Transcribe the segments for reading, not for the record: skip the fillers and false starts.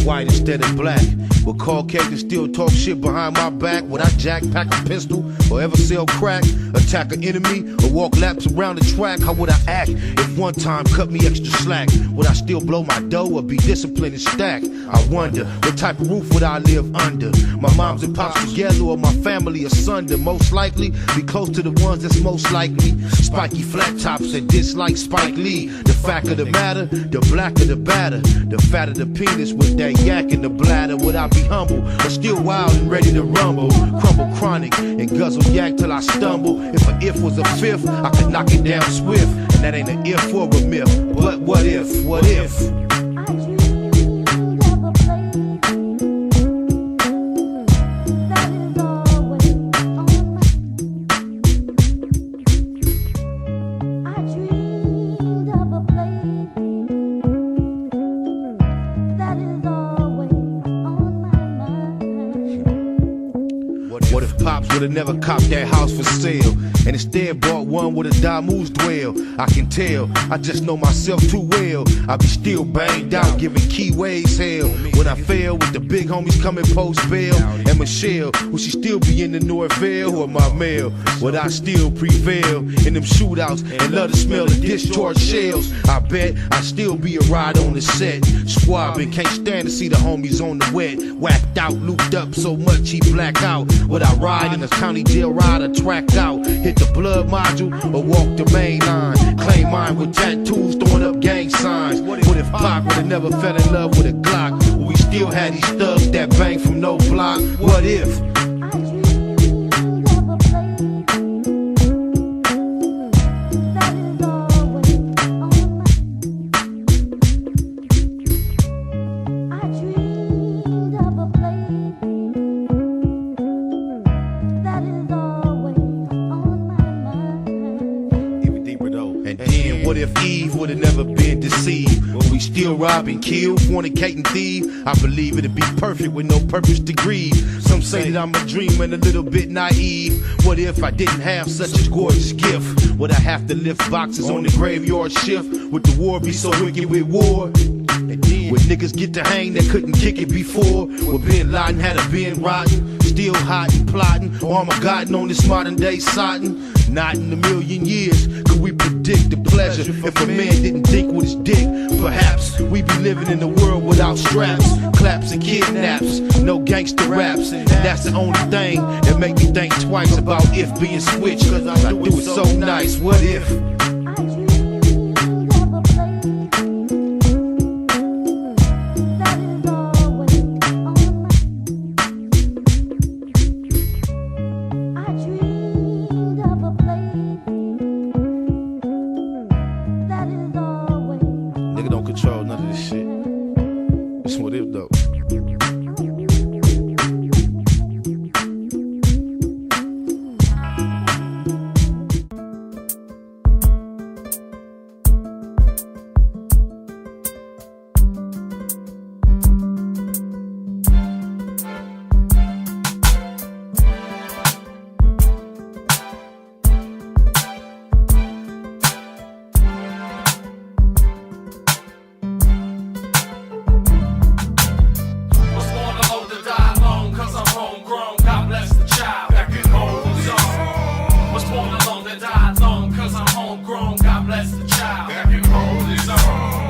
white instead of black. But Caucasians still talk shit behind my back. Would I jack, pack a pistol, or ever sell crack? Attack an enemy, or walk laps around the track? How would I act if one time cut me extra slack? Would I still blow my dough or be disciplined and stack? I wonder, what type of roof would I live under? My moms and pops together or my family asunder? Most likely, be close to the ones that's most likely. Spiky flat tops that dislike Spike Lee. The fact of the matter, the blacker the batter. The fatter the penis with that yak in the bladder. Would I be humble or still wild and ready to rumble? Crumble chronic and guzzle yak till I stumble. If an if was a fifth, I could knock it down swift. And that ain't an if or a myth. But what if, what if? What if Pops would've never copped that house for sale, and instead bought one with a Damu's dwell? I can tell, I just know myself too well. I be still banged out, giving keyways hell. When I fail with the big homies coming post bail, and Michelle, will she still be in the Norvale or my mail? Would I still prevail in them shootouts and love to smell the discharged shells? I bet I'd still be a ride on the set. Squabbing, can't stand to see the homies on the wet. Whacked out, looped up so much he black out. Would I ride in a county jail ride or tracked out? Hit the blood module or walk the main line? Claim mine with tattoos, throwing up gang signs. What if Pac would've never fell in love with a Glock? Would we still had these thugs that bang from no block? What if? What if Eve would've never been deceived? Will we still rob and kill, fornicate and thieve? I believe it'd be perfect with no purpose to grieve. Some say that I'm a dreamer and a little bit naive. What if I didn't have such a gorgeous gift? Would I have to lift boxes on the graveyard shift? Would the war be so wicked with war? Would niggas get to hang that couldn't kick it before? Would Bin Laden had a been rotten? Still hot and plotting, Armageddon on this modern day sodden? Not in a million years could we predict the pleasure if a man didn't think with his dick. Perhaps we'd be living in a world without straps, claps and kidnaps, no gangster raps. And that's the only thing that make me think twice about if being switched, cause I do it so nice. What if? Nigga don't control none of this shit. It's what if though.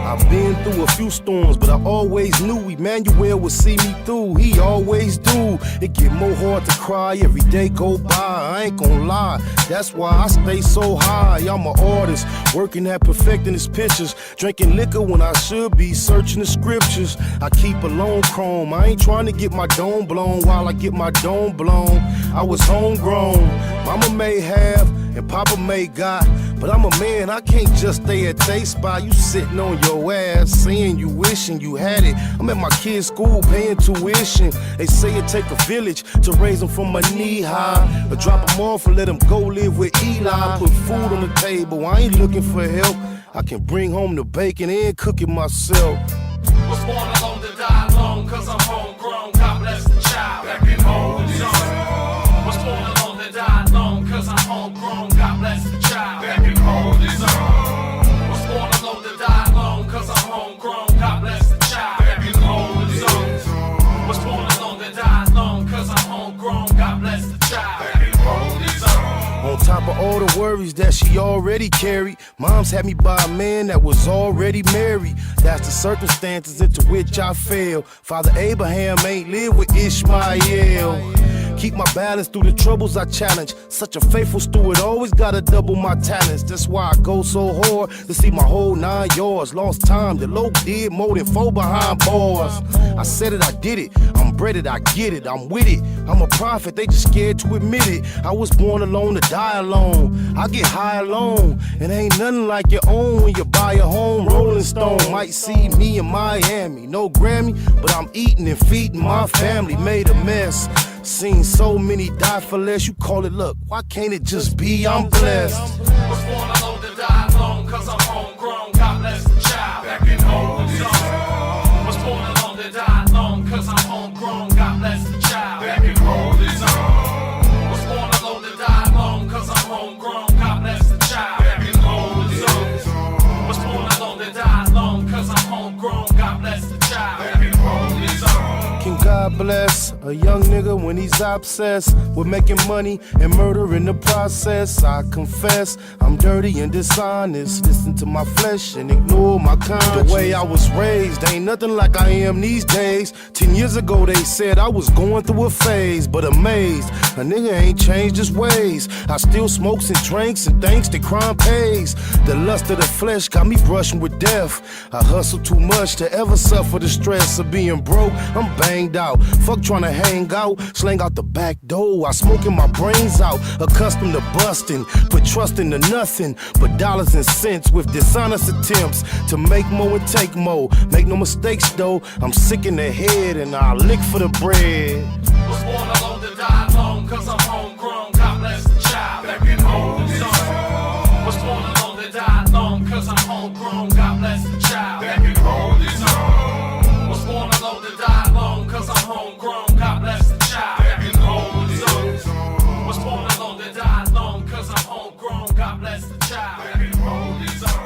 I've been through a few storms, but I always knew Emmanuel would see me through. He always do. It get more hard to cry every day go by. I ain't gon' lie, that's why I stay so high. I'm an artist, working at perfecting his pictures, drinking liquor when I should be searching the scriptures. I keep a lone chrome. I ain't trying to get my dome blown while I get my dome blown. I was homegrown. Mama may have and Papa may got, but I'm a man, I can't just stay at they spot. You sitting on your ass, saying you wishing you had it. I'm at my kid's school paying tuition. They say it take a village to raise them from a knee high, but drop them off and let them go live with Eli. Put food on the table, I ain't looking for help. I can bring home the bacon and cook it myself. Was born alone to die alone, cause I'm homegrown. God bless the child that can hold his own. Was born alone to die alone, cause I'm homegrown. God bless the child that can hold his own. Was born alone to die alone, cause I'm homegrown. God bless the child that can hold his own. all the worries that she already carried. Mom's had me by a man that was already married. That's the circumstances into which I fell. Father Abraham ain't lived with Ishmael. Keep my balance through the troubles I challenge. Such a faithful steward, always gotta double my talents. That's why I go so hard to see my whole 9 yards. Lost time, the low did more than 4 behind bars. I said it, I did it. I'm breaded, I get it, I'm with it. I'm a prophet, they just scared to admit it. I was born alone to die alone. I get high alone, and ain't nothing like your own when you buy a home. Rolling Stone might see me in Miami. No Grammy, but I'm eating and feeding my family. Made a mess. Seen so many die for less, you call it luck. Why can't it just be I'm blessed? Was born alone to die alone, cause I'm homegrown, God bless the child. Back in home zone. Was born alone to die alone, cause I'm homegrown, God bless the child. Back in home zone. Was born alone to die alone, cause I'm homegrown, God bless the child. Back in home zone. Was born alone to die alone, cause I'm homegrown, God bless the child. Back in home zone. Can God bless a young nigga when he's obsessed with making money and murder in the process? I confess I'm dirty and dishonest. Listen to my flesh and ignore my conscience. The way I was raised ain't nothing like I am these days. 10 years ago they said I was going through a phase, but amazed a nigga ain't changed his ways. I still smokes and drinks and thinks that crime pays. The lust of the flesh got me brushing with death. I hustle too much to ever suffer the stress of being broke. I'm banged out. Fuck trying to hang out, slang out the back door. I smoking my brains out, accustomed to busting. Put trust into nothing but dollars and cents with dishonest attempts to make more and take more. Make no mistakes though, I'm sick in the head and I lick for the bread. Was born alone to die alone, cause I'm homegrown, God bless the child. Back in home zone. Was born alone to die alone, cause I'm homegrown, God bless the child. Back in home zone. Was born alone to die alone, cause I'm homegrown, God bless the child. Back in home zone. Was born alone to die alone, cause I'm homegrown, God bless the child. Back in home zone.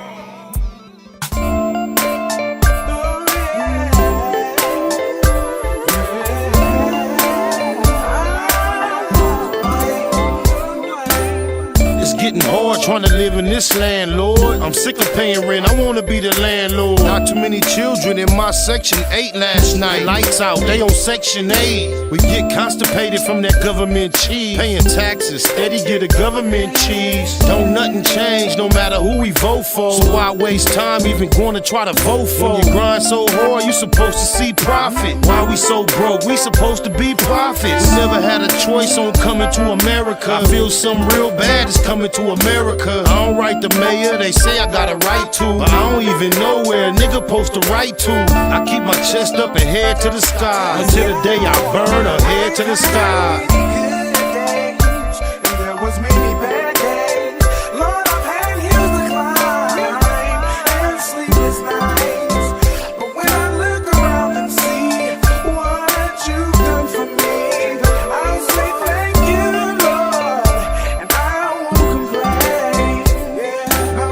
Getting hard trying to live in this land, Lord. I'm sick of paying rent, I wanna be the landlord. Not too many children in my section 8 last night. Lights out, they on section 8. We get constipated from that government cheese. Paying taxes, steady get a government cheese. Don't nothing change no matter who we vote for. So why waste time even going to try to vote for? When you grind so hard, you supposed to see profit. Why we so broke? We supposed to be prophets. We never had a choice on coming to America. I feel something real bad is coming to America. I don't write the mayor, they say I got a right to, but I don't even know where a nigga supposed to write to. I keep my chest up and head to the sky until the day I burn or head to the sky. Good days, and there was many bad days. Lord, I've had hills to climb and sleepless nights. But when I look around and see what you've done for me, I'll say thank you, Lord, and I won't complain. Yeah, no.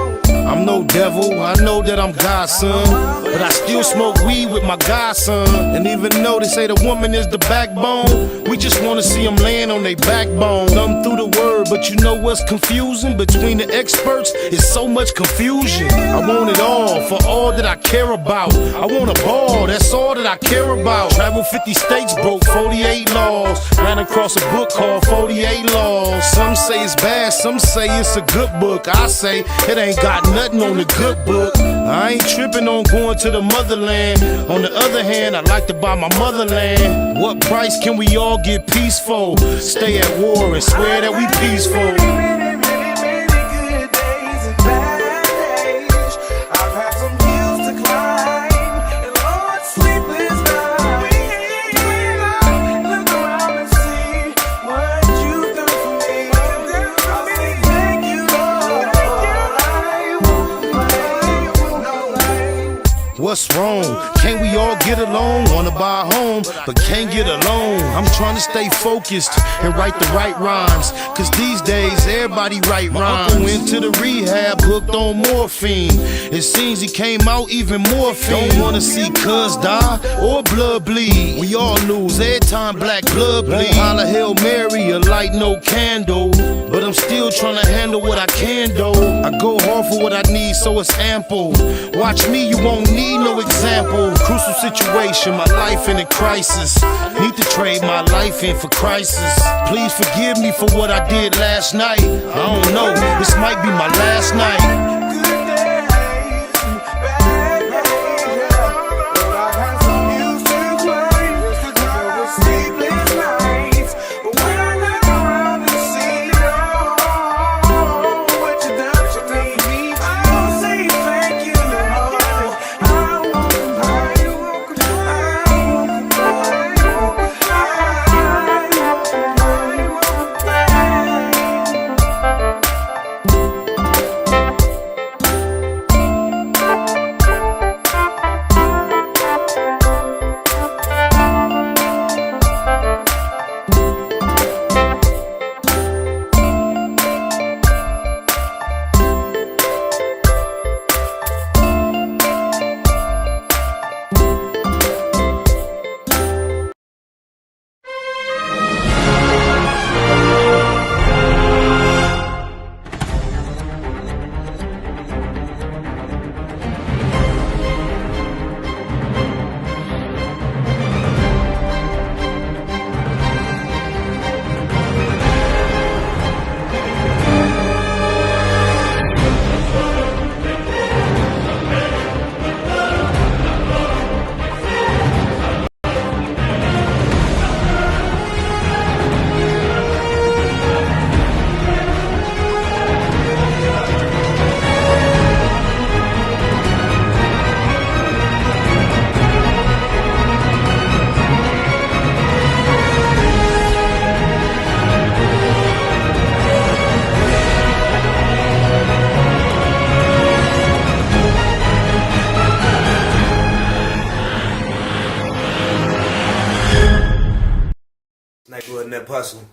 I'm no devil, I know that I'm God's son, but I still smoke weed with my godson. And even though they say the woman is the backbone, we just wanna see them laying on their backbone. Thumb through the word, but you know what's confusing? Between the experts, it's so much confusion. I want it all, for all that I care about. I want a ball, that's all that I care about. Travel 50 states, broke 48 laws. Ran across a book called 48 Laws. Some say it's bad, some say it's a good book. I say it ain't got nothing on the good book. I ain't tripping on going to the motherland. On the other hand, I like to buy my motherland. What price can we all get peaceful? Stay at war and swear that we peaceful. Many good days and bad days. I've had some hills to climb and Lord, sleepless nights. When I look around and see what you've done for me, I'll say thank you, Lord. I won't complain. what's wrong? Can't we all get along? Wanna buy a home, but can't get along. I'm trying to stay focused and write the right rhymes, cause these days everybody write rhymes. Uncle went to the rehab, hooked on morphine. It seems he came out even more fiend. Don't wanna see cuz die or blood bleed. We all lose every time black blood bleed. Holla Hail Mary, a light no candle, but I'm still trying to handle what I can do. I go hard for what I need, so it's ample. Watch me, you won't need no example. Crucial situation, my life in a crisis. Need to trade my life in for crisis. Please forgive me for what I did last night. I don't know, this might be my last night.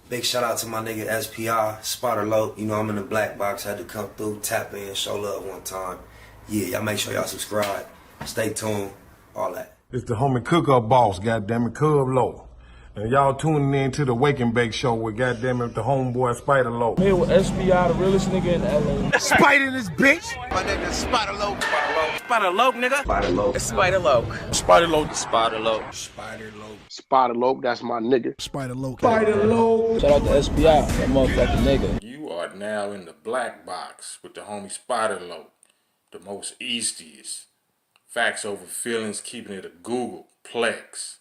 Big shout out to my nigga SPI, Spotter Low. You know I'm in the black box, had to come through, tap in, show love one time. Yeah, y'all make sure y'all subscribe, stay tuned, all that. It's the homie cook-up boss, goddammit, Cub Low. And y'all tuning in to the Wake and Bake Show with goddammit the homeboy Spider Low. I'm here with SPI, the realest nigga in LA. Spider this bitch! My name is Spider Low. Spider Low, nigga. Spider Low. Spider Low. Spider Low. Spider Low. Spider Low. Spider Low, that's my nigga. Spider Low. Spider Low. Shout out to SPI, that motherfucking nigga. You are now in the black box with the homie Spider Low, the most eastiest. Facts over feelings, keeping it a Google Plex.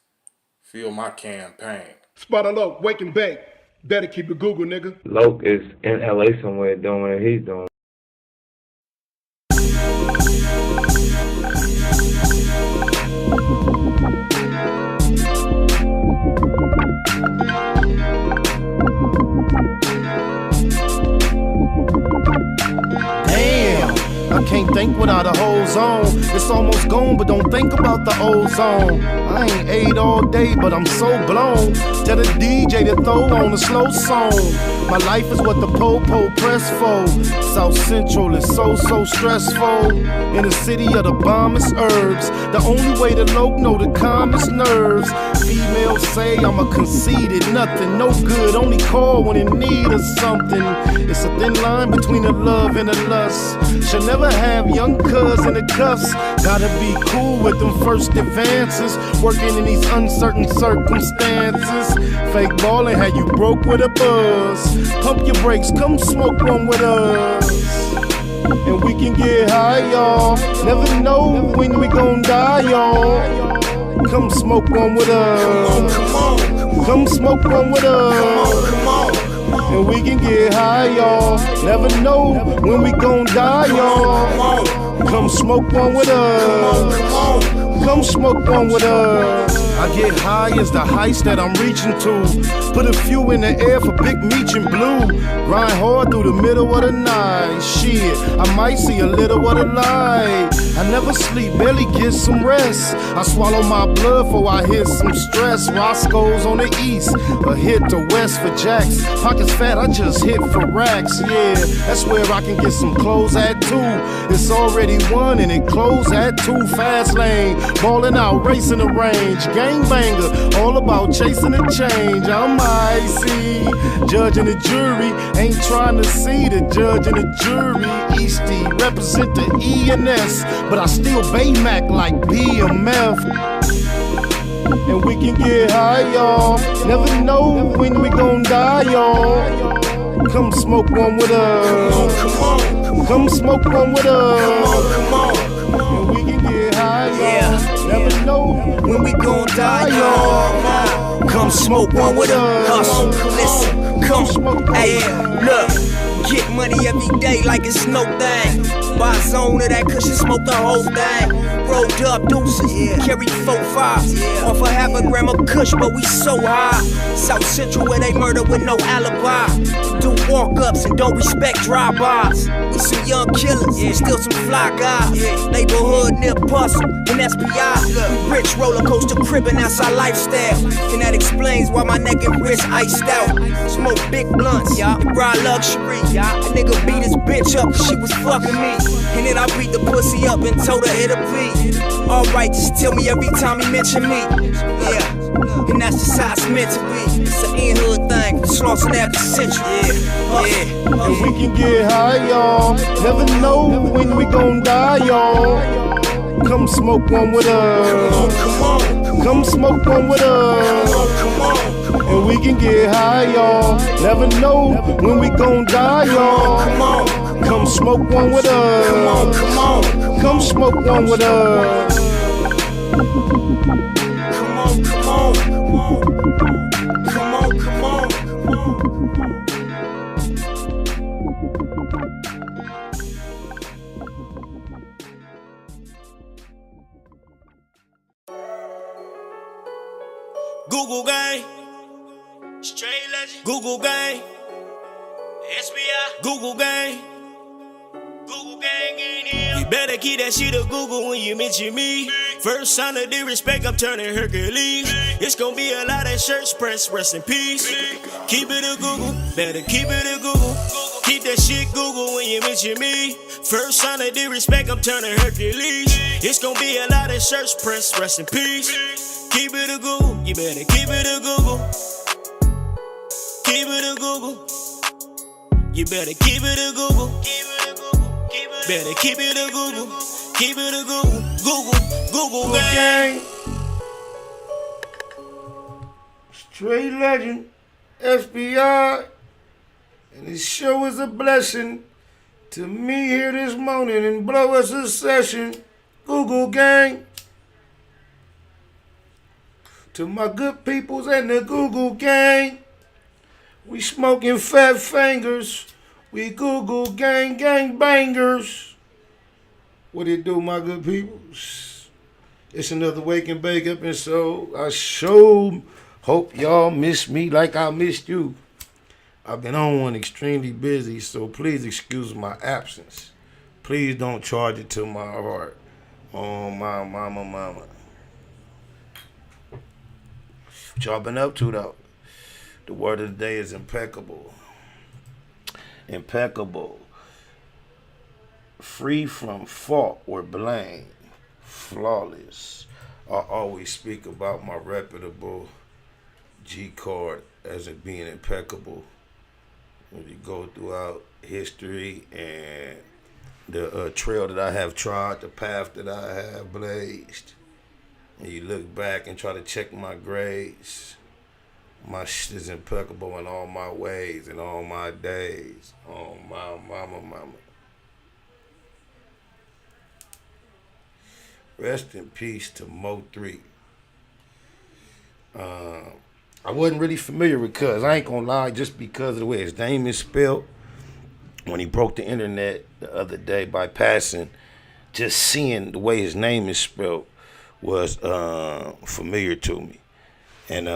Feel my campaign. Spider Low, Wake and Bake. Better keep it Google, nigga. Loke is in LA somewhere doing what he's doing. I can't think without a whole zone. It's almost gone, but don't think about the old zone. I ain't ate all day, but I'm so blown. Tell the DJ to throw on a slow song. My life is what the po-po press for. South Central is so stressful. In the city of the bombest herbs. The only way to loc know the calmest nerves. Females say I'm a conceited, nothing, no good. Only call when in need of something. It's a thin line between a love and a lust. Should never have young cuz in the cuffs. Gotta be cool with them first advances. Working in these uncertain circumstances. Fake ballin' had you broke with a buzz. Pump your brakes, come smoke one with us. And we can get high, y'all. Never know when we gon' die, y'all. Come smoke one with us. Come smoke one with us. Come on. And we can get high, y'all. Never know when we gon' die, y'all. Come smoke one with us. Come smoke one with us. I get high as the heights that I'm reaching to. Put a few in the air for Big Meech and Blue. Grind hard through the middle of the night. Shit, I might see a little of the light. I never sleep, barely get some rest. I swallow my blood before I hit some stress. Roscoe's on the east, a hit to west for jacks. Pockets fat, I just hit for racks. Yeah, that's where I can get some clothes at too. It's already 1 and it closed at 2. Fast lane, ballin' out, racing the range. Gangbanger, all about chasing the change. I'm icy, judge and the jury. Ain't trying to see the judge and the jury. Eastie represent the E&S, but I still Baymac like BMF. And we can get high, y'all. Never know when we gon' die, y'all. Come smoke one with us. Come on. Come smoke one with us. Come on. And we can get high, y'all. Never know when we gon' die, y'all. Come smoke one with us. Listen, come smoke. Hey, look. Get money every day like it's no thing. Buy a zone of that cushion, smoke the whole thing. Rolled up deuces, carry 4-5. Off a half a gram of kush, but we so high. South Central where they murder with no alibi. Do walk-ups and don't respect drive-bys. We some young killers, still some fly guys. Neighborhood near Puzzle and SPI. Rich roller coaster cribbing, that's our lifestyle. And that explains why my neck and wrist iced out. Smoke big blunts, ride luxury. A nigga beat his bitch up cause she was fucking me. And then I beat the pussy up and told her it'll be alright, just tell me every time he mention me. Yeah, and that's just how it's meant to be. It's an in-hood thing, Slauson after century. Yeah. And we can get high, y'all. Never know when we gon' die, y'all. Come smoke one with us. Come on. Come smoke one with us. Come on. And we can get high, y'all. Never know when we gon' die, y'all. Come on. Come smoke one with us. Come on, come on. Come smoke one with us. Come on, come on. Come on, come on. Google gang, straight legend. Google gang, SBI. Google gang, Google gang in here. You better keep that shit a Google when you mention me. First sign of disrespect, I'm turning Hercules. It's gonna be a lot of shirts pressed, rest in peace. Keep it a Google, better keep it a Google. Keep that shit Google when you mention me. First sign of disrespect, I'm turning Hercules. It's gonna be a lot of shirts pressed, rest in peace. Keep it a Google, you better keep it a Google. Keep it a Google. You better keep it a Google. Better keep it a Google. Keep it a Google. Google gang. Straight legend, SBI. And this show is a blessing to me here this morning and blow us a session. Google gang. To my good peoples and the Google gang. We smoking fat fingers. We Google gang bangers. What it do, my good peoples? It's another Wake and Bake episode. I sure hope y'all miss me like I missed you. I've been on one extremely busy, so please excuse my absence. Please don't charge it to my heart. Oh, my mama. What y'all been up to, though? The word of the day is impeccable. Impeccable. Free from fault or blame. Flawless. I always speak about my reputable G card as it being impeccable. When you go throughout history and the trail that I have trod, the path that I have blazed, and you look back and try to check my grades, my shit is impeccable in all my ways and all my days. Oh, my mama. Rest in peace to Mo 3. I wasn't really familiar with Cuz. I ain't gonna lie, just because of the way his name is spelled. When he broke the internet the other day by passing, just seeing the way his name is spelled was familiar to me. And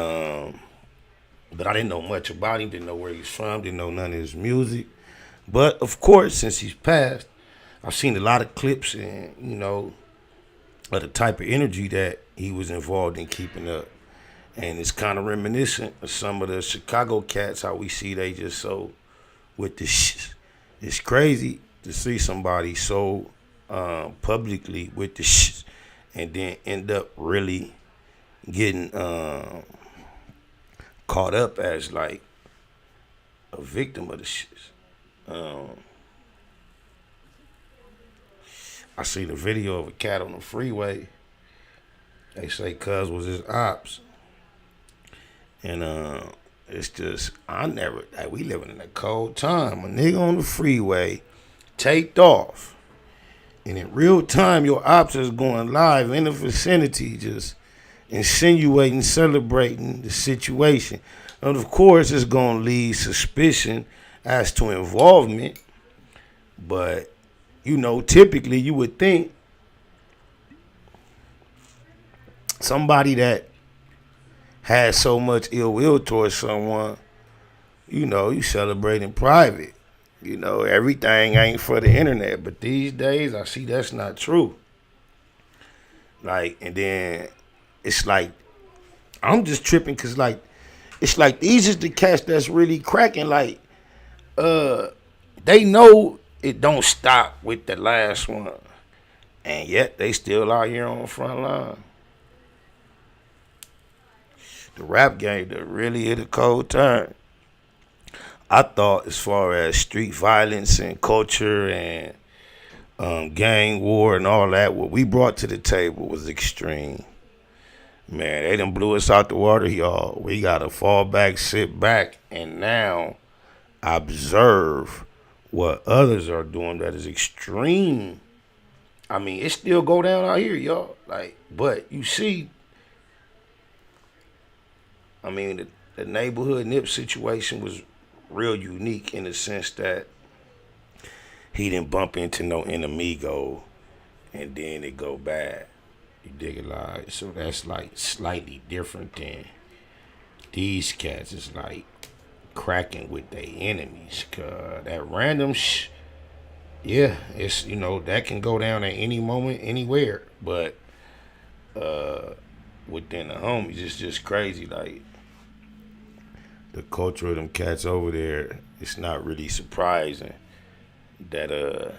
but I didn't know much about him, didn't know where he's from, didn't know none of his music. But of course, since he's passed, I've seen a lot of clips and, you know, of the type of energy that he was involved in keeping up. And it's kind of reminiscent of some of the Chicago cats, how we see they just so with the shit. It's crazy to see somebody so publicly with the shit and then end up really getting caught up as like a victim of the shit. I seen a video of a cat on the freeway. They say cuz was his ops. And it's just, we living in a cold time. A nigga on the freeway taped off. And in real time, your ops is going live in the vicinity, just insinuating, celebrating the situation. And of course, it's going to lead suspicion as to involvement. But, you know, typically you would think somebody that has so much ill will towards someone, you know, you celebrate in private. You know, everything ain't for the internet. But these days, I see that's not true. Like, and then it's like, I'm just tripping because, like, it's like these is the cats that's really cracking. Like, they know it don't stop with the last one. And yet, they still out here on the front line. The rap game that really hit a cold turn. I thought as far as street violence and culture and gang war and all that, what we brought to the table was extreme. Man, they done blew us out the water, y'all. We got to fall back, sit back, and now observe what others are doing that is extreme. I mean, it still go down out here, y'all. Like, but you see, I mean, the neighborhood Nip situation was real unique in the sense that he didn't bump into no enemigo and then it go bad. You dig it, like? So that's like slightly different than these cats. It's like cracking with their enemies. Cause that random yeah, it's, you know, that can go down at any moment, anywhere. But within the homies, it's just crazy. Like, the culture of them cats over there, it's not really surprising that the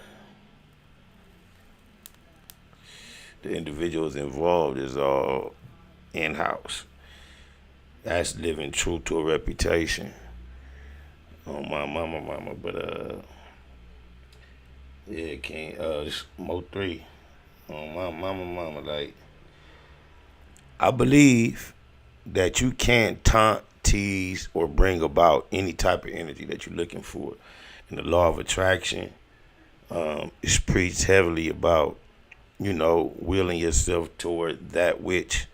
individuals involved is all in-house. That's living true to a reputation. On my mama, but yeah, can't it's Mo 3. On my mama, like, I believe that you can't taunt, tease, or bring about any type of energy that you're looking for. And the law of attraction is preached heavily about, you know, willing yourself toward that which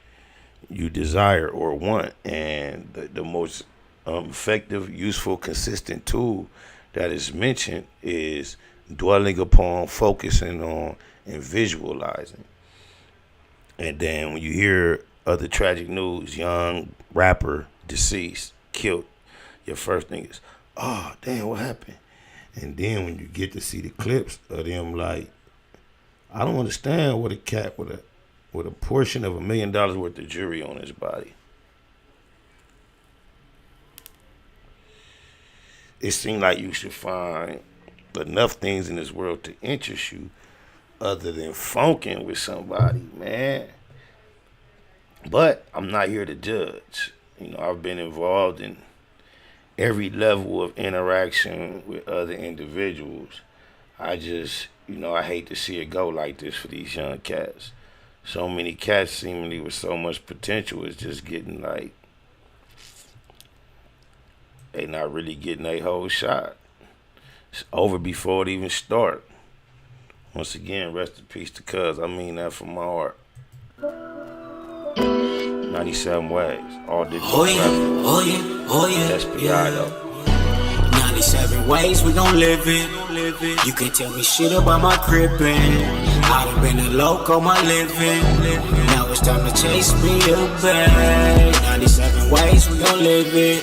you desire or want. And the most effective, useful, consistent tool that is mentioned is dwelling upon, focusing on, and visualizing. And then when you hear other tragic news, young rapper deceased, killed, your first thing is, oh, damn, what happened? And then when you get to see the clips of them, like, I don't understand what a cat with a portion of $1 million worth of jewelry on his body. It seemed like you should find enough things in this world to interest you other than funking with somebody, man. But I'm not here to judge. You know, I've been involved in every level of interaction with other individuals. I just, you know, I hate to see it go like this for these young cats. So many cats seemingly with so much potential is just getting like, they not really getting a whole shot. It's over before it even start. Once again, rest in peace to cuz. I mean that from my heart. 97 ways, all digital traffic. Oh yeah. SPI though. 97 ways we gon' live it. You can't tell me shit about my crippin'. I done been a loco my living. Now it's time to chase me a bag. 97 ways we gon' live it.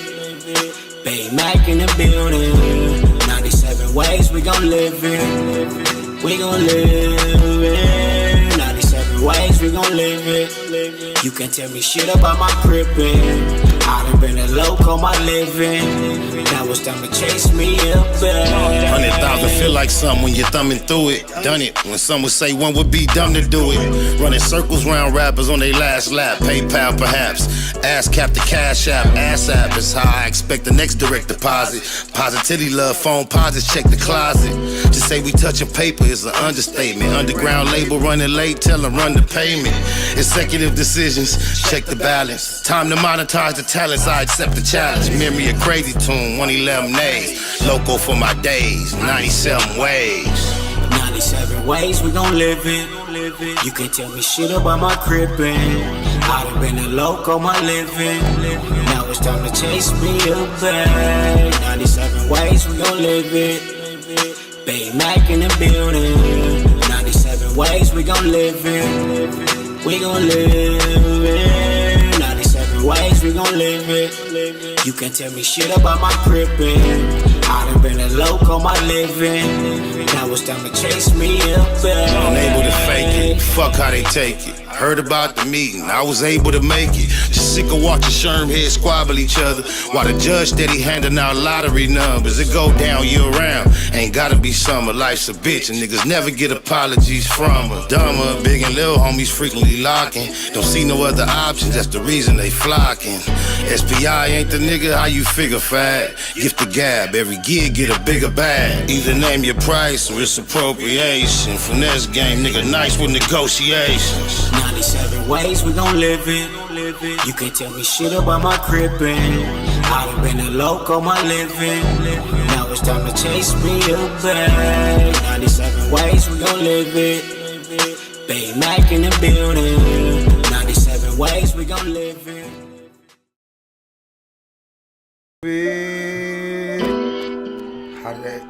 Bay Mac in the building. 97 ways we gon' live it. We gon' live it. 97 ways we gon' live it. You can't tell me shit about my crippin'. I done been a loco my living. Now it's time to chase me a bag. 100,000 feel like something when you're thumbing through it. Done it when some would say one would be dumb to do it. Running circles round rappers on their last lap. PayPal perhaps. Ass cap the cash app. Ass app is how I expect the next direct deposit. Positivity love phone posits check the closet. To say we touching paper is an understatement. Underground label running late, tell them run the payment. Executive decisions, check the balance. Time to monetize the talents, I accept the challenge. Memory a crazy tune, 111 days. Loco for my days, 97 ways. 97 ways we gon' live it. You can't tell me shit about my crippin'. I done been a loco my living. Now it's time to chase me a bag. 97 ways we gon' live it. Bay Mac in the building. 97 ways we gon' live it. We gon' live it. 97 ways we gon' live it. You can't tell me shit about my crippin'. I done been a loco my living. Now it's time to chase me a bag. Unable to fake it, fuck how they take it. Heard about the meeting, I was able to make it. Just sick of watching Sherm heads squabble each other while the judge steady handing out lottery numbers. It go down year round, ain't gotta be summer. Life's a bitch and niggas never get apologies from her. Dumber, big and little homies frequently locking. Don't see no other options, that's the reason they flocking. SPI ain't the nigga, how you figure fat? Gift the gab, every gig get a bigger bag. Either name your price or it's appropriation. Finesse game, nigga nice with negotiations. 97 ways we gon' live it. You can't tell me shit about my crippin'. I done been a loco my living. Now it's time to chase me a bag. 97 ways we gon' live it. Bay Mac in the building. 97 ways we gon' live it. How did that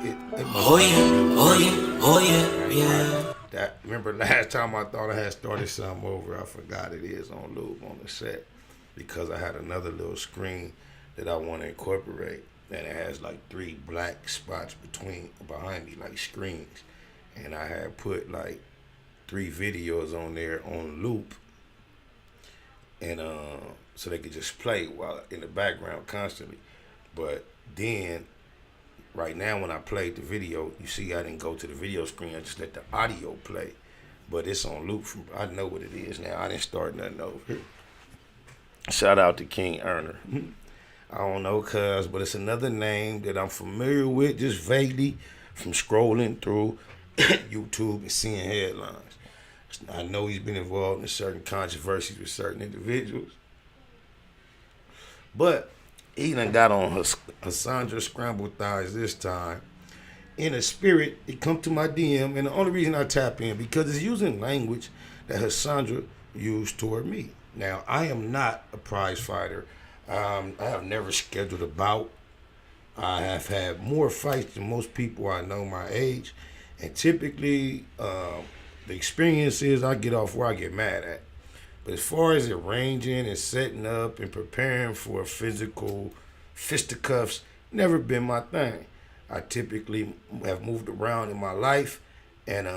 Oh yeah, yeah. That, remember last time I thought I had started something over, I forgot it is on loop on the set because I had another little screen that I want to incorporate and it has like 3 black spots behind me like screens, and I had put like 3 videos on there on loop and so they could just play while in the background constantly. But then right now, when I played the video, you see I didn't go to the video screen. I just let the audio play. But it's on loop. I know what it is now. I didn't start nothing over here. Shout out to King Erner. I don't know cuz, but it's another name that I'm familiar with, just vaguely, from scrolling through YouTube and seeing headlines. I know he's been involved in certain controversies with certain individuals. But he done got on Hassandra Scrambled Thighs this time. In a spirit, it come to my DM, and the only reason I tap in, because it's using language that Hassandra used toward me. Now, I am not a prize fighter. I have never scheduled a bout. I have had more fights than most people I know my age. And typically, the experience is I get off where I get mad at. But as far as arranging and setting up and preparing for physical fisticuffs, never been my thing. I typically have moved around in my life, and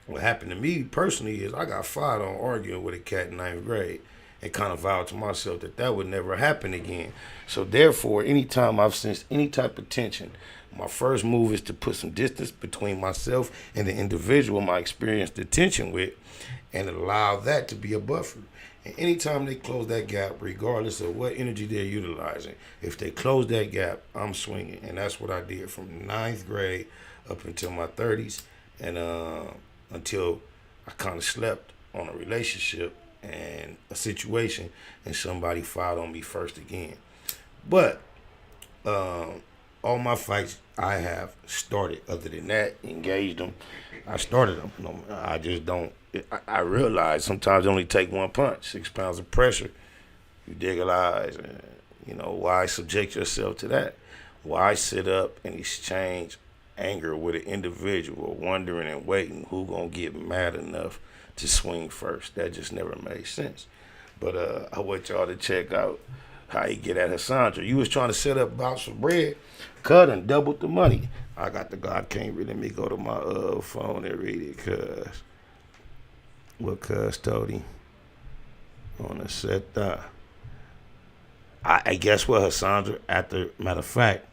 what happened to me personally is I got fired on arguing with a cat in 9th grade and kind of vowed to myself that that would never happen again. So therefore, anytime I've sensed any type of tension, my first move is to put some distance between myself and the individual I experienced the tension with, and allow that to be a buffer. And anytime they close that gap, regardless of what energy they're utilizing, if they close that gap, I'm swinging. And that's what I did from 9th grade up until my 30s, and until I kind of slept on a relationship and a situation, and somebody filed on me first again. But all my fights I have started, other than that, engaged them. I started them. I just don't. I realize sometimes it only take one punch, 6 pounds of pressure. You digitalize, and why subject yourself to that Why sit up and exchange anger with an individual, wondering and waiting who gonna get mad enough to swing first? That just never made sense. But I want y'all to check out how he get at Hassandra. You was trying to set up Bounce for bread, cut and doubled the money. I can't read. Let me go to my phone and read it, cuz. What cuz told him on the set that. I guess what, Hassandra, matter of fact,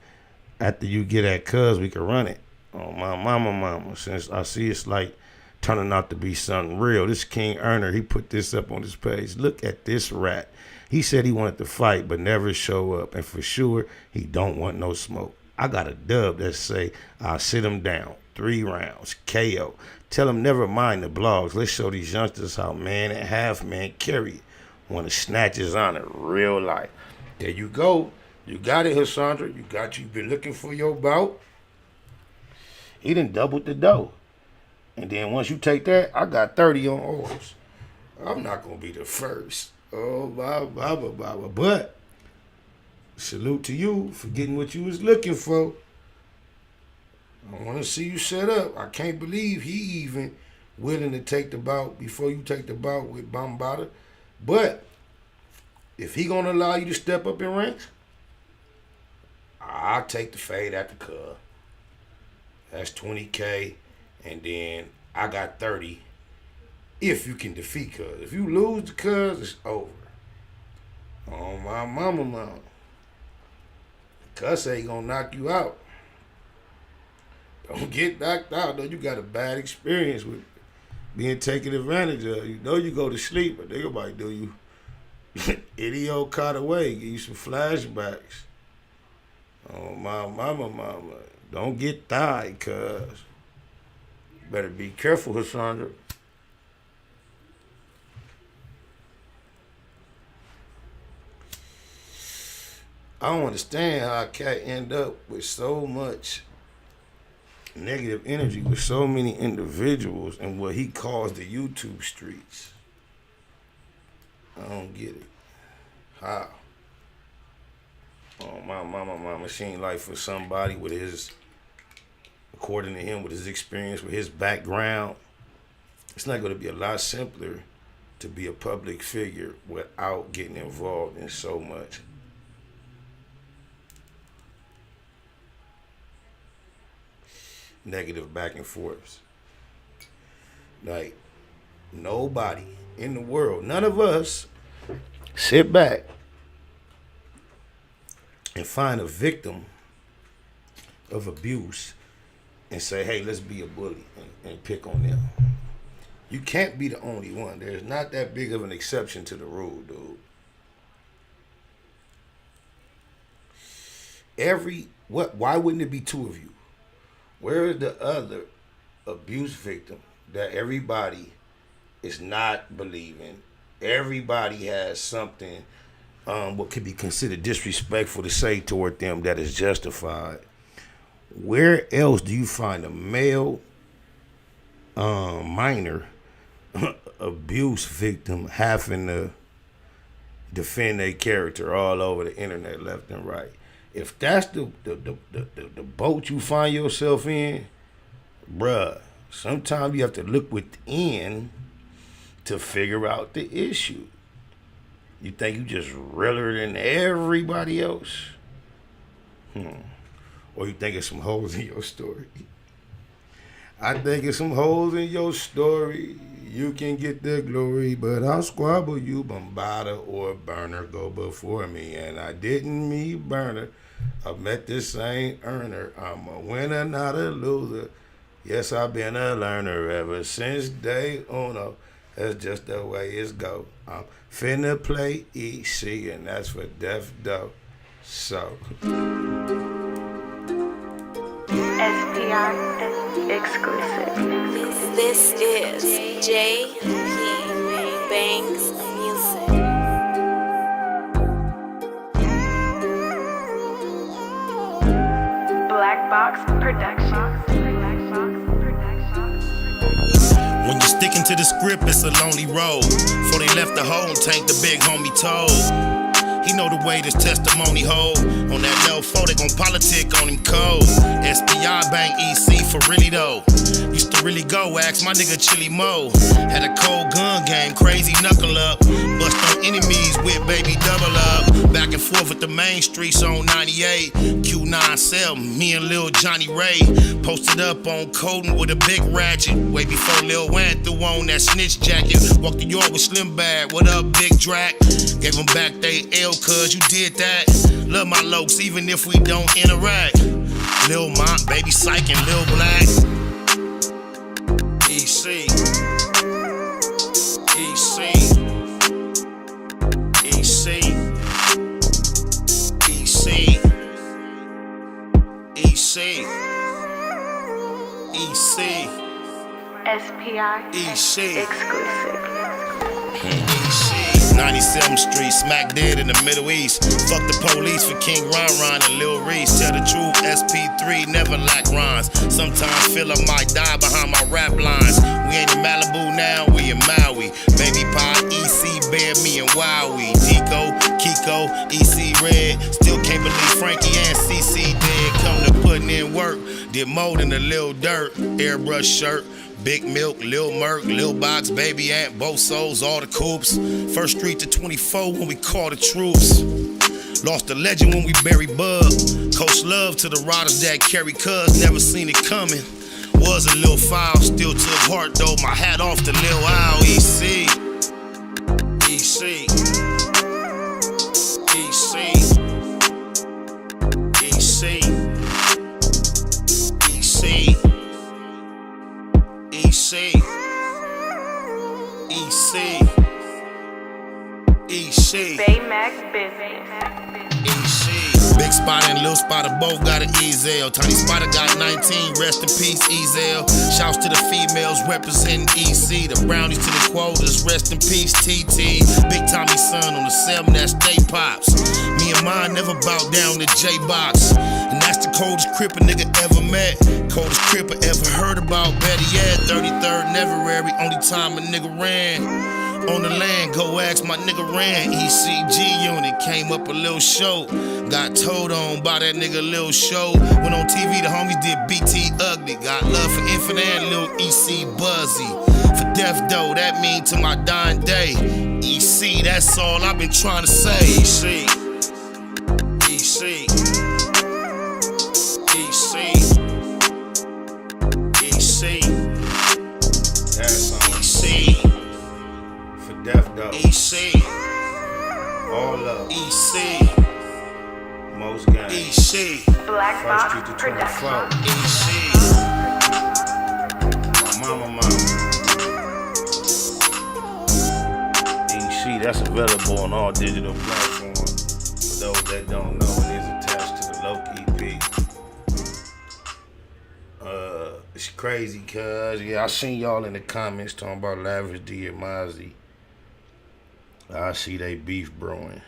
after you get at cuz, we can run it. Oh, my mama, since I see it's like turning out to be something real. This King Earner, he put this up on his page. Look at this rat. He said he wanted to fight, but never show up. And for sure, he don't want no smoke. I got a dub that say, I'll sit him down. 3 rounds. KO. Tell him never mind the blogs. Let's show these youngsters how man and half man carry it. Want to snatch his honor. Real life. There you go. You got it, Hassandra. You've been looking for your bout. He done doubled the dough. And then once you take that, I got 30 on ours. I'm not going to be the first. Oh, blah. But salute to you for getting what you was looking for. I want to see you set up. I can't believe he even willing to take the bout before you take the bout with Bambada. But if he going to allow you to step up in ranks, I'll take the fade at the cub. That's 20K. And then I got 30 if you can defeat cuz. If you lose the cuz, it's over. Oh, my mama. Cuz say he gonna knock you out. Don't get knocked out, though. You got a bad experience with being taken advantage of. You know you go to sleep, but they might do you idiot caught away, give you some flashbacks. Oh, my mama. Don't get tied, cuz. Better be careful, Hassandra. I don't understand how a cat end up with so much negative energy with so many individuals and what he calls the YouTube streets. I don't get it. How? Oh, my mama, she ain't like for somebody with his, according to him, with his experience, with his background, it's not going to be a lot simpler to be a public figure without getting involved in so much negative back and forths. Like, nobody in the world, none of us, sit back and find a victim of abuse and say, hey, let's be a bully and pick on them. You can't be the only one. There's not that big of an exception to the rule, dude. Why wouldn't it be 2 of you? Where is the other abuse victim that everybody is not believing? Everybody has something what could be considered disrespectful to say toward them that is justified. Where else do you find a male minor abuse victim having to defend their character all over the internet, left and right? If that's the boat you find yourself in, bruh, sometimes you have to look within to figure out the issue. You think you just realer than everybody else? Or you think it's some holes in your story? I think it's some holes in your story. You can get the glory, but I'll squabble you, Bombada or Burner go before me. And I didn't mean Burner. I met this same earner. I'm a winner, not a loser. Yes, I've been a learner ever since day uno. That's just the way it's go. I'm finna play EC, and that's for Def Doe. So. SPR exclusive. This is JP Banks Music. Black Box Productions. When you're sticking to the script, it's a lonely road. Before they left the hole tank, the big homie told. He You know the way this testimony hold. On that low 4, they gon' politic on him cold. SPI bang EC for really though. Used to really go, ask my nigga Chili Mo. Had a cold gun game, crazy knuckle up. Bust on enemies with baby double up. Back and forth with the main streets on 98. Q9 cell, me and Lil Johnny Ray. Posted up on Colton with a big ratchet. Way before Lil Wayne threw on that snitch jacket. Walked to York with Slim Bag, what up Big Drac? Gave them back they L cuz you did that. Love my lokes even if we don't interact. Lil Mont, Baby Psych and Lil Black. EC. EC. EC. EC. EC. EC. SPI. EC. Exclusive. EC. 97th Street, smack dead in the Middle East. Fuck the police for King Ron and Lil Reese. Tell the truth, SP3 never lack rhymes. Sometimes feel I might die behind my rap lines. We ain't in Malibu now, we in Maui. Baby Pie, EC, Bear, me and Wowie. Tico, Kiko, EC Red. Still can't believe Frankie and CC dead. Come to putting in work, did more than a little dirt. Airbrush shirt. Big Milk, Lil Merc, Lil Box, Baby Ant, both souls, all the coops. First Street to 24 when we call the troops. Lost a legend when we buried Bug. Coach love to the riders that carry cuz, never seen it coming. Was a little foul, still took heart though, my hat off to Lil Owl. EC. EC. EC. EC. EC. EC. EC. EC. Baymax Business. EC. Big Spider and Lil Spider both got an Ezel. Tiny Spider got 19, rest in peace, Ezel. Shouts to the females representing EC. The brownies to the quotas, rest in peace, TT. Big Tommy son on the 7, that's Stay Pops. Me and mine never bowed down to J-Box. And that's the coldest cripper nigga ever met. Coldest cripper ever heard about, better yet. 33rd Neverary, only time a nigga ran. On the land, go ask my nigga Ran. ECG unit, came up a little show. Got told on by that nigga Lil Show. Went on TV, the homies did BT Ugly. Got love for Infinite and Lil EC Buzzy. For death though, that mean to my dying day. EC, that's all I've been trying to say. EC. EC. EC. EC. That's on EC. For death though. EC. All up. EC. Most guys. EC. Black First Street to 24. EC. My mama. EC, that's available on all digital platforms. For those that don't know, it is attached to the Loke EP. It's crazy, cuz, yeah, I seen y'all in the comments talking about Lavish D and Mozzie. I see they beef brewing.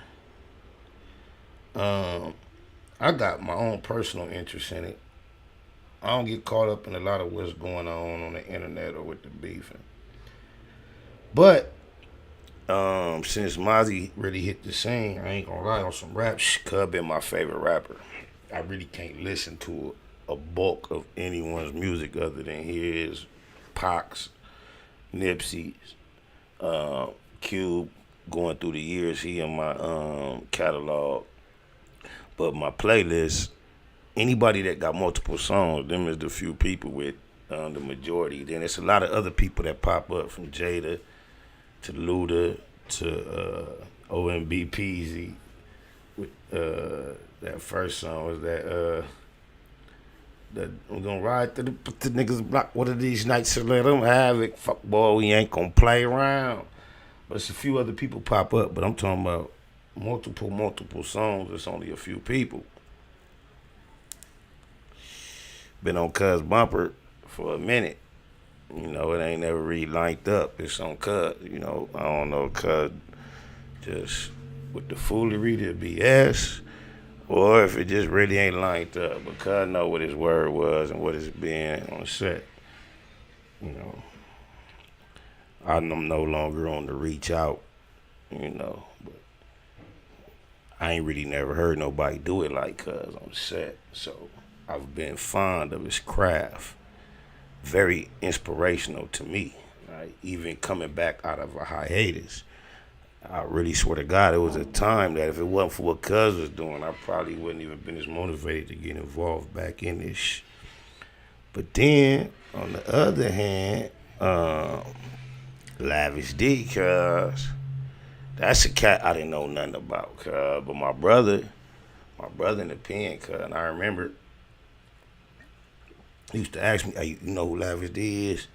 I got my own personal interest in it. I don't get caught up in a lot of what's going on the internet or with the beefing. But since Mozzie really hit the scene, I ain't gonna lie, on some rap, Cub been my favorite rapper. I really can't listen to a bulk of anyone's music other than his, Pac's, Nipsey's, Cube. Going through the years, he in my catalog. But my playlist, anybody that got multiple songs, them is the few people with the majority. Then it's a lot of other people that pop up, from Jada to Luda to OMB Peasy. With that first song was that we're gonna ride to the niggas block one of these nights and let them have it. Fuck boy, we ain't gonna play around. But it's a few other people pop up, but I'm talking about multiple songs. It's only a few people. Been on Cuz Bumper for a minute. You know, it ain't never really linked up. It's on Cuz, you know. I don't know, Cuz just with the foolery, the BS, or if it just really ain't linked up. But Cuz know what his word was and what it's been on set. You know. I'm no longer on the reach out, you know. But I ain't really never heard nobody do it like Cuz on set. So I've been fond of his craft. Very inspirational to me. Right? Even coming back out of a hiatus. I really swear to God, it was a time that if it wasn't for what Cuz was doing, I probably wouldn't even been as motivated to get involved back in this. But then, on the other hand, Lavish D, Cuz, that's a cat I didn't know nothing about, Cuz. But my brother in the pen, Cuz, and I remember he used to ask me, hey, you know who Lavish D is?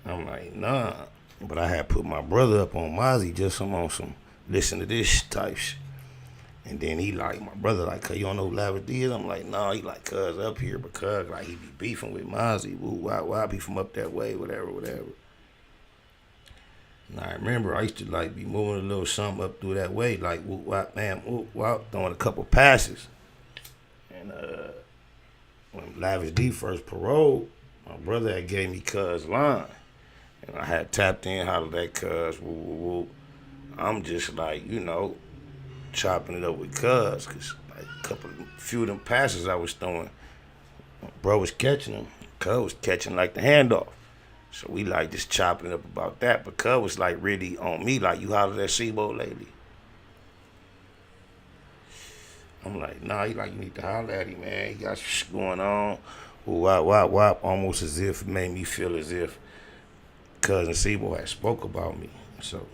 I'm like, nah. But I had put my brother up on Mozzie just on some listen to this type shit. And then he like, my brother like, cuz you don't know who Lavish D is? I'm like, nah, he like, cuz up here, because like he be beefing with Mozzie. Why be from up that way, whatever. And I remember I used to like be moving a little something up through that way, like throwing a couple passes. And when Lavish D first paroled, my brother had gave me Cuz line. And I had tapped in, hollered at Cuz, I'm just like, you know, chopping it up with Cuz, because like few of them passes I was throwing, bro was catching them. Cuz was catching like the handoff. So we like just chopping it up about that. But Cuz was like really on me, like, you hollered at Sebo lately? I'm like, nah, he like, you need to holler at him, man. He got shit going on. Wop, almost as if it made me feel as if Cousin Sebo had spoke about me. So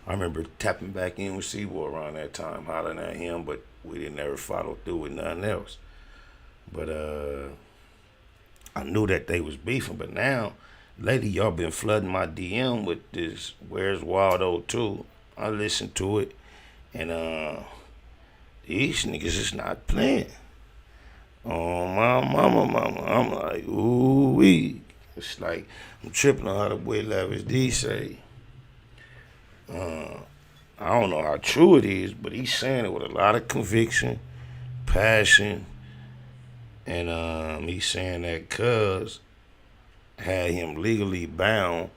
I remember tapping back in with Sebo around that time, hollering at him, but we didn't ever follow through with nothing else. But I knew that they was beefing, but now, lately y'all been flooding my DM with this Where's Waldo 2. I listened to it, and these niggas is not playing. Oh, my mama. I'm like, ooh-wee. It's like, I'm tripping on how the boy Lavish D say. I don't know how true it is, but he's saying it with a lot of conviction, passion, and he's saying that Cuz had him legally bound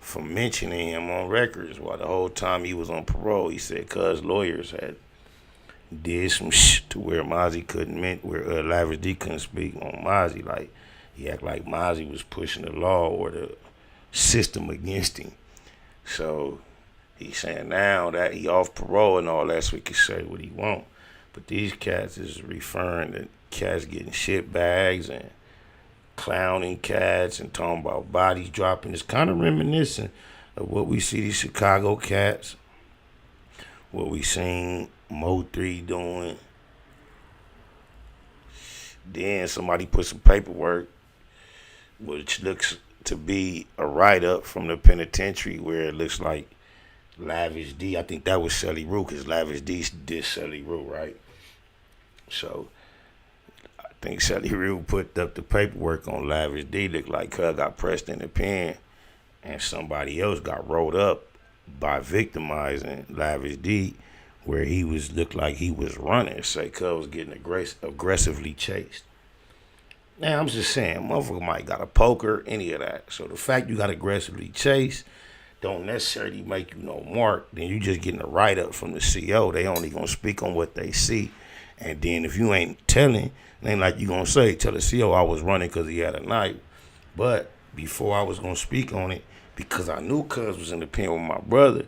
for mentioning him on records while the whole time he was on parole. He said Cuz lawyers had did some shit to where Mozzie couldn't, where Lavish D couldn't speak on Mozzie. Like, he act like Mozzie was pushing the law or the system against him. So he's saying now that he off parole and all that, so he can say what he want. But these cats is referring to cats getting shit bags and clowning cats and talking about bodies dropping. It's kind of reminiscent of what we see these Chicago cats, what we seen Mo 3 doing. Then somebody put some paperwork, which looks to be a write-up from the penitentiary, where it looks like Lavish D, I think that was Shelly Rue, because Lavish D did Shelly Rue, right? So I think Shelly Rue put up the paperwork on Lavish D. Looked like Cuz got pressed in the pen, and somebody else got rolled up by victimizing Lavish D, where he looked like he was running. Say Cuz was getting aggressively chased. Now, I'm just saying, motherfucker might got a poker, any of that. So the fact you got aggressively chased don't necessarily make you no mark. Then you just getting a write-up from the CO. They only gonna speak on what they see. And then if you ain't telling, it ain't like you gonna say, tell the CO I was running because he had a knife. But before I was gonna speak on it, because I knew Cuz was in the pen with my brother,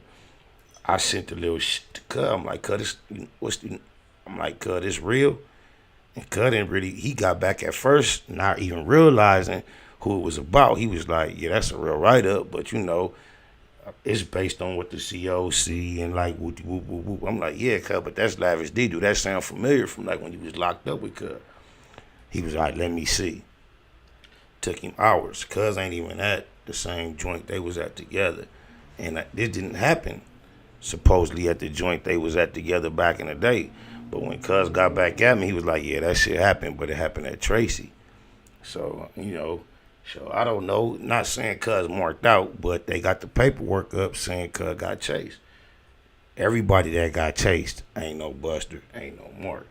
I sent the little shit to Cuz. I'm like, Cuz, it's real? And Cuz didn't really, he got back at first, not even realizing who it was about. He was like, yeah, that's a real write-up, but you know, it's based on what the CO see and like, whoop, whoop, whoop, whoop. I'm like, yeah, Cuz, but that's Lavish D. Do that sound familiar from like when you was locked up with Cuz? He was like, let me see. Took him hours. Cuz ain't even at the same joint they was at together. And this didn't happen supposedly at the joint they was at together back in the day. But when Cuz got back at me, he was like, yeah, that shit happened, but it happened at Tracy. So, you know, so I don't know. Not saying Cuz marked out, but they got the paperwork up saying Cuz got chased. Everybody that got chased ain't no buster, ain't no mark.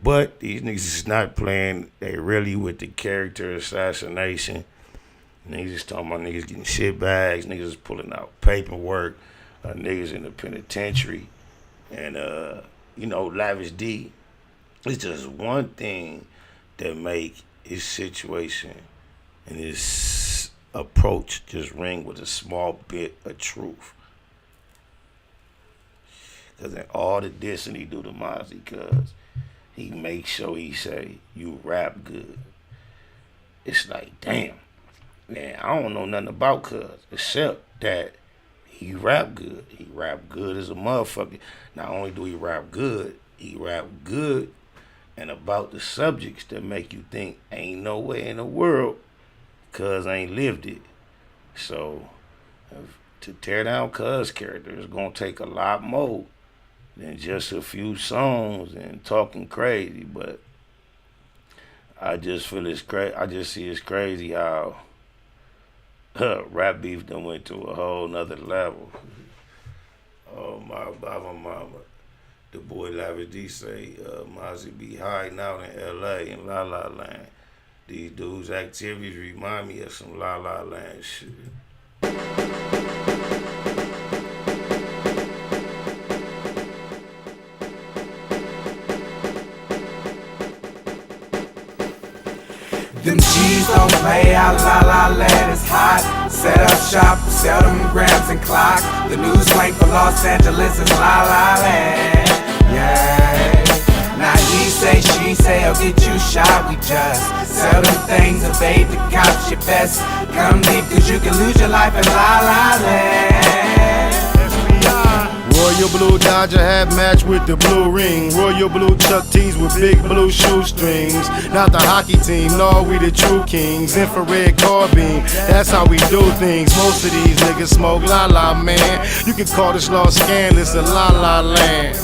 But these niggas is not playing. They really with the character assassination. Niggas is talking about niggas getting shit bags. Niggas is pulling out paperwork. Niggas in the penitentiary. And Lavish D, it's just one thing that make his situation and his approach just ring with a small bit of truth. Because in all the dissing he do to Mozzie, cuz he makes sure he say, you rap good. It's like, damn, man, I don't know nothing about cuz, except that he rap good. He rap good as a motherfucker. Not only do he rap good and about the subjects that make you think ain't no way in the world cuz ain't lived it. So, to tear down cuz character is going to take a lot more than just a few songs and talking crazy, but I just feel it's crazy. I just see it's crazy how rap beef done went to a whole nother level. Oh my mama. The boy Lavish D say Mozzie be hiding out in LA in La La Land. These dudes' activities remind me of some La La Land shit. Them G's don't play out, La La Land is hot. Set up shop, sell them grams and clock. The new slang for Los Angeles is La La Land. Yeah. Now he say, she say, I'll get you shot. We just sell them things, evade the cops. Your best come deep, cause you can lose your life in La La Land. Royal blue Dodger hat matched with the blue ring. Royal blue Chuck tees with big blue shoestrings. Not the hockey team, no, we the true kings. Infrared carbine, that's how we do things. Most of these niggas smoke La La, man. You can call this law scandalous a La La Land.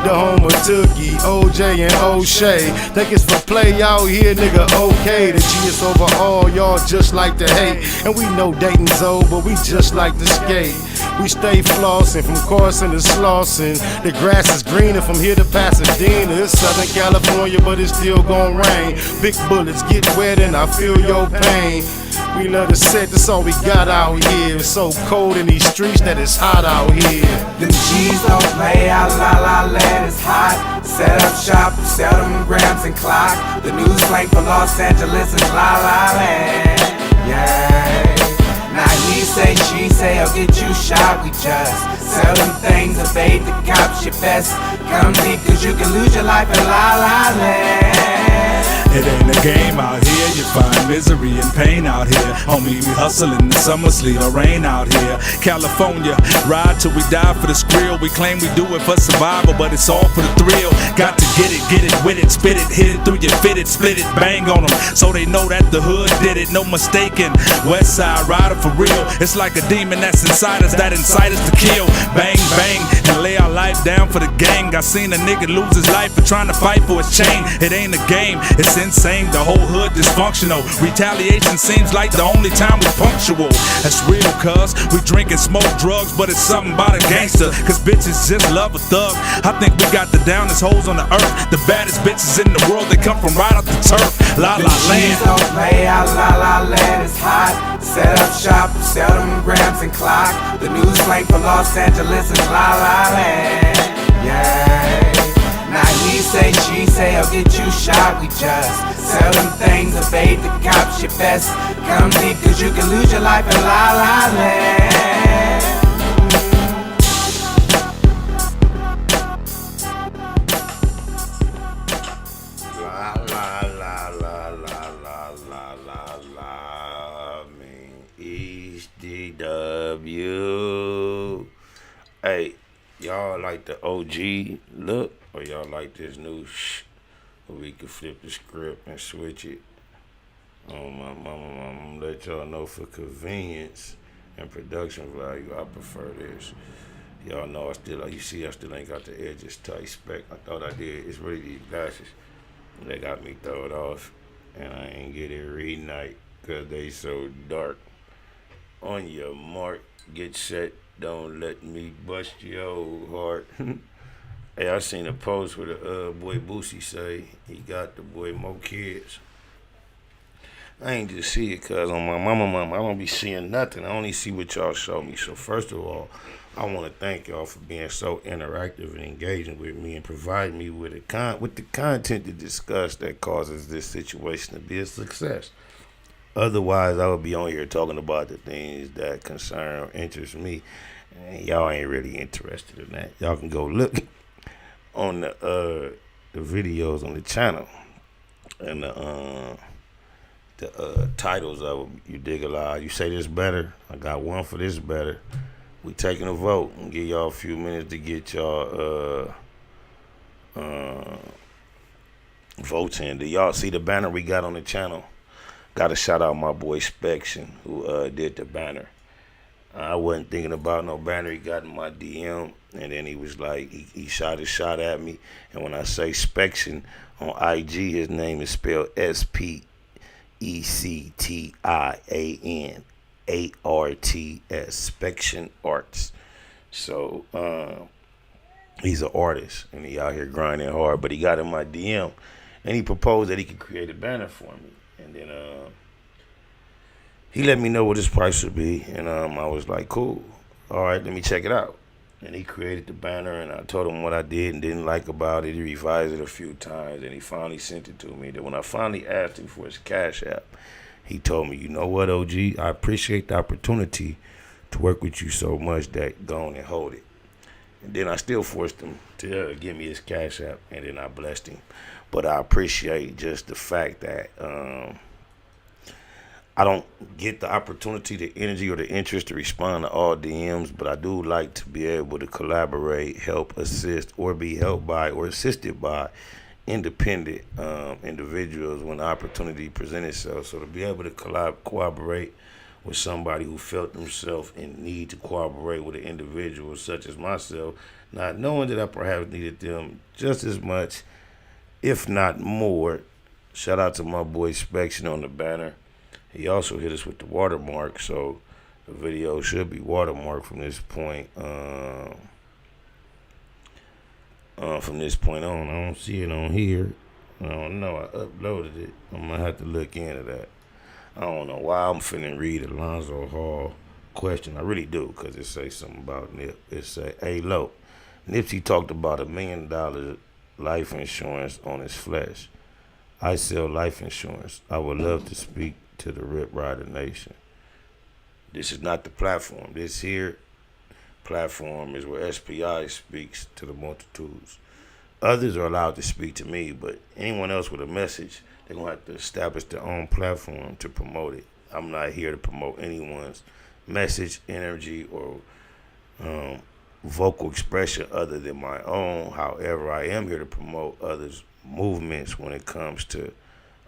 The home of Tookie, OJ and O'Shea. Think it's for play out here, nigga, okay. The G is over all, y'all just like to hate. And we know dating's old, but we just like to skate. We stay flossing from Carson to Slauson. The grass is greener from here to Pasadena. It's Southern California, but it's still gon' rain. Big bullets get wet and I feel your pain. We love to set, that's all we got out here. It's so cold in these streets that it's hot out here. Them G's don't play out, La La Land is hot. Set up shop, sell them grams and clock. The new slang for Los Angeles is La La Land. Yeah. Now he say, she say, I'll get you shot. We just sell them things, evade the cops. Your best come deep, cause you can lose your life in La La Land. It ain't a game out here, you find misery and pain out here. Homie, we hustle in the summer, sleet or rain out here. California, ride till we die for the skrill. We claim we do it for survival, but it's all for the thrill. Got to get it with it, spit it, hit it through your fit it, split it, bang on them, so they know that the hood did it, no mistaking. West side rider for real, it's like a demon that's inside us, that incite us to kill. Bang, bang, and lay our life down for the gang. I seen a nigga lose his life for trying to fight for his chain. It ain't a game, it's insane, the whole hood dysfunctional. Retaliation seems like the only time we punctual. That's real, cuz we drink and smoke drugs, but it's something about a gangster, cause bitches just love a thug. I think we got the downest hoes on the earth, the baddest bitches in the world, they come from right off the turf. La La Land. Don't play out, La La Land is hot. Set up shop, sell them grams and clock. The new slang for Los Angeles is La La Land. Yeah. Now he say, she say, I'll get you shot. We just sell them things, evade the cops. Your best come deep, cause you can lose your life in La La Land. La la la la la la la la la. I mean, East DW. Hey, y'all like the OG look? Or y'all like this new where we can flip the script and switch it? Oh my mama, I'm let y'all know for convenience and production value, I prefer this. Y'all know I still ain't got the edges tight spec. I thought I did. It's really these glasses they got me throw it off, and I ain't get it read night cause they so dark. On your mark, get set. Don't let me bust your heart. Hey, I seen a post where the boy Boosie say he got the boy more kids I ain't just see it cause on my mama, I don't be seeing nothing. I only see what y'all show me. So first of all, I want to thank y'all for being so interactive and engaging with me and providing me with the content to discuss that causes this situation to be a success. Otherwise, I would be on here talking about the things that concern or interest me, and y'all ain't really interested in that. Y'all can go look on the videos on the channel and the titles of them. You dig a lot. You say this better. I got one for this better. We taking a vote and give y'all a few minutes to get y'all votes in. Do y'all see the banner we got on the channel? Got to shout out my boy Spection who did the banner. I wasn't thinking about no banner. He got in my DM and then he was like, he shot a shot at me. And when I say Spection on IG, his name is spelled SPECTIAN ARTS, Spection Arts. So he's an artist and he out here grinding hard. But he got in my DM and he proposed that he could create a banner for me. And then he let me know what his price would be, and I was like, cool. All right, let me check it out. And he created the banner, and I told him what I did and didn't like about it. He revised it a few times, and he finally sent it to me. Then when I finally asked him for his Cash App, he told me, you know what, OG, I appreciate the opportunity to work with you so much that go on and hold it. And then I still forced him to give me his Cash App, and then I blessed him. But I appreciate just the fact that I don't get the opportunity, the energy, or the interest to respond to all DMs, but I do like to be able to collaborate, help, assist, or be helped by or assisted by independent individuals when the opportunity presents itself. So to be able to cooperate with somebody who felt themselves in need to cooperate with an individual such as myself, not knowing that I perhaps needed them just as much, if not more. Shout out to my boy Spection on the banner. He also hit us with the watermark, so the video should be watermarked from this point. From this point on, I don't see it on here. I don't know. I uploaded it. I'm gonna have to look into that. I don't know why I'm finna read Alonzo Hall question. I really do, cause it say something about Nip. It say, "Hey, Lo, Nipsey talked about $1 million life insurance on his flesh. I sell life insurance. I would love to speak to the Rip Rider Nation." This is not the platform. This here platform is where SPI speaks to the multitudes. Others are allowed to speak to me, but anyone else with a message, they're going to have to establish their own platform to promote it. I'm not here to promote anyone's message, energy, or vocal expression other than my own. However, I am here to promote others' movements when it comes to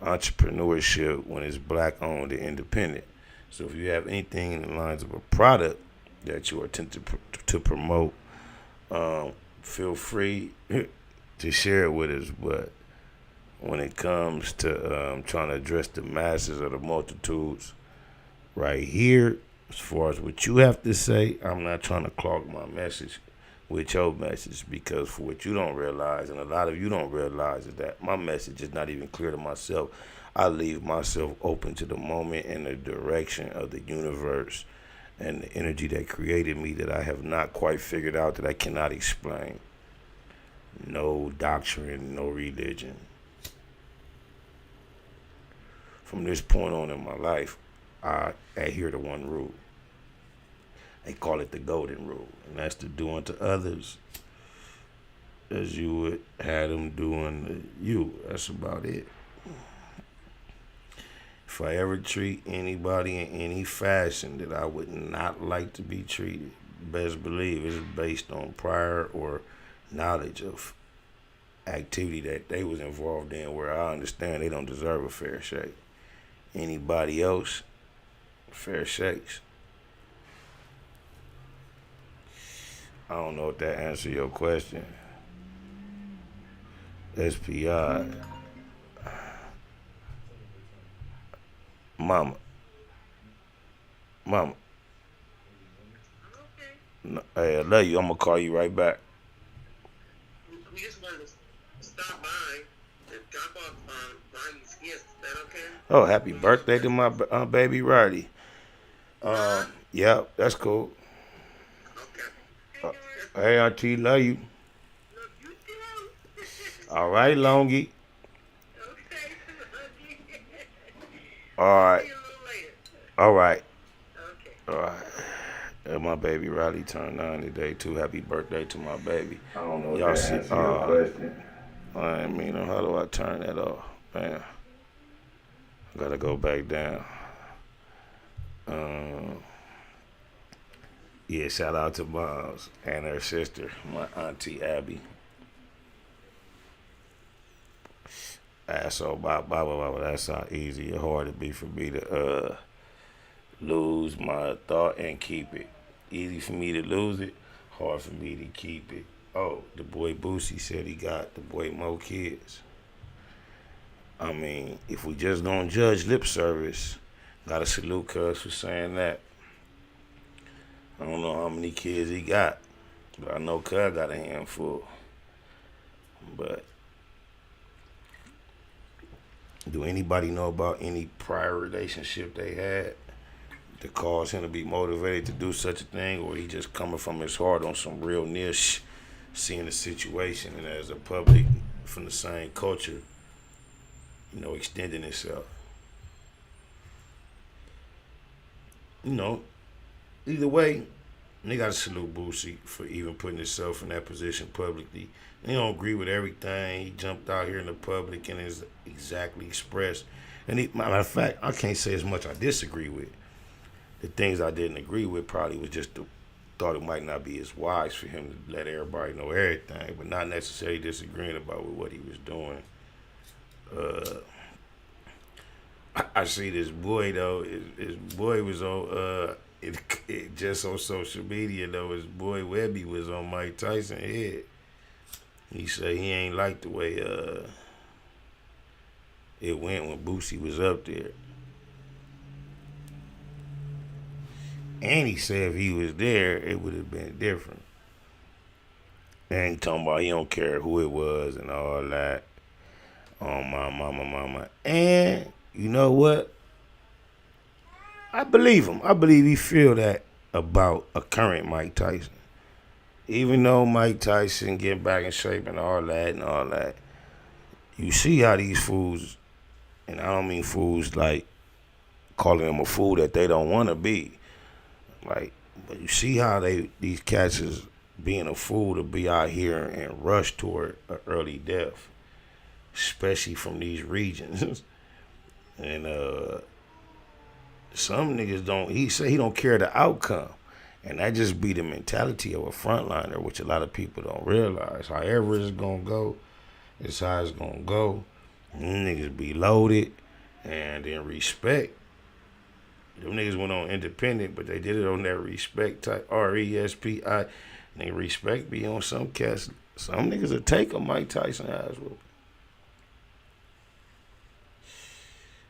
entrepreneurship, when it's black owned and independent. So if you have anything in the lines of a product that you are attempting to promote, feel free to share it with us. But when it comes to trying to address the masses or the multitudes right here, as far as what you have to say, I'm not trying to clog my message with your message, because for what you don't realize, and a lot of you don't realize, is that my message is not even clear to myself. I leave myself open to the moment and the direction of the universe and the energy that created me that I have not quite figured out, that I cannot explain. No doctrine, no religion. From this point on in my life, I adhere to one rule. They call it the golden rule, and that's to do unto others as you would have them do unto you. That's about it. If I ever treat anybody in any fashion that I would not like to be treated, best believe it's based on prior or knowledge of activity that they was involved in where I understand they don't deserve a fair shake. Anybody else, fair shakes. I don't know if that answered your question. SPI. Mama. No, hey, I love you. I'm going to call you right back. We just wanted to stop by and drop off buying these gifts. Oh, happy birthday to my baby Riley. Yep, that's cool. Hey, Auntie, love you. All right, Longy. All right. All right. All right. And my baby Riley turned 9 today, too. Happy birthday to my baby. I don't know if Y'all that see, answers your question. I mean, how do I turn that off? Man, I gotta go back down. Yeah, shout out to Moms and her sister, my auntie Abby. So, that's how easy or hard it be for me to lose my thought and keep it. Easy for me to lose it, hard for me to keep it. Oh, the boy Boosie said he got the boy more kids. I mean, if we just gonna judge lip service, gotta salute Cuz for saying that. I don't know how many kids he got, but I know Cuz got a handful. But do anybody know about any prior relationship they had that caused him to be motivated to do such a thing, or he just coming from his heart on some real niche, seeing the situation and as a public from the same culture, extending itself? Either way, they gotta salute Boosie for even putting himself in that position publicly. He don't agree with everything. He jumped out here in the public and is exactly expressed. And matter of fact, I can't say as much I disagree with. The things I didn't agree with probably was just thought it might not be as wise for him to let everybody know everything, but not necessarily disagreeing about what he was doing. I see this boy though. His boy was on just on social media though. His boy Webby was on Mike Tyson head. He said he ain't like the way it went when Boosie was up there. And he said if he was there, it would have been different. And he talking about he don't care who it was and all that. Oh, my mama. And you know what? I believe him. I believe he feel that about a current Mike Tyson. Even though Mike Tyson get back in shape and all that, you see how these fools, and I don't mean fools like calling them a fool that they don't want to be. Like, but you see how these cats is being a fool to be out here and rush toward an early death, especially from these regions. And some niggas don't. He say he don't care the outcome, and that just be the mentality of a frontliner, which a lot of people don't realize. However it's gonna go, it's how it's gonna go. Niggas be loaded, and then respect. Them niggas went on independent, but they did it on that respect type, RESPI. Nigga, respect be on some cats. Some niggas will take a Mike Tyson ass whoop.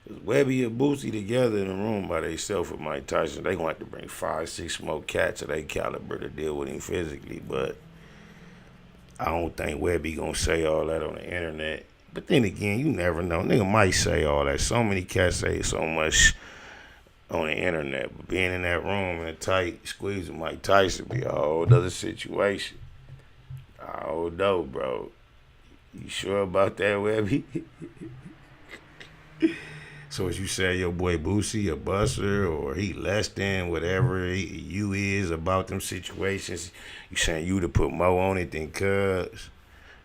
Cause Webby and Boosie together in a room by themselves with Mike Tyson, they gonna have to bring 5, 6 more cats of their caliber to deal with him physically. But I don't think Webby gonna say all that on the internet. But then again, you never know. Nigga might say all that. So many cats say so much on the internet, but being in that room in a tight squeeze with Mike Tyson be a whole other situation. I don't know, bro. You sure about that, Webby? So as you say, your boy Boosie a buster, or he less than whatever you is about them situations, you saying you to put more on it than Cuz?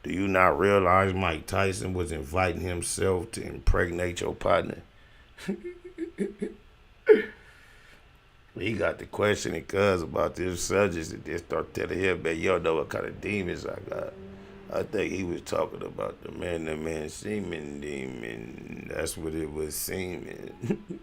Do you not realize Mike Tyson was inviting himself to impregnate your partner? He got the questioning Cuz about this subject and then start telling him, man, you don't know what kind of demons I got. I think he was talking about the man semen demon. That's what it was, semen.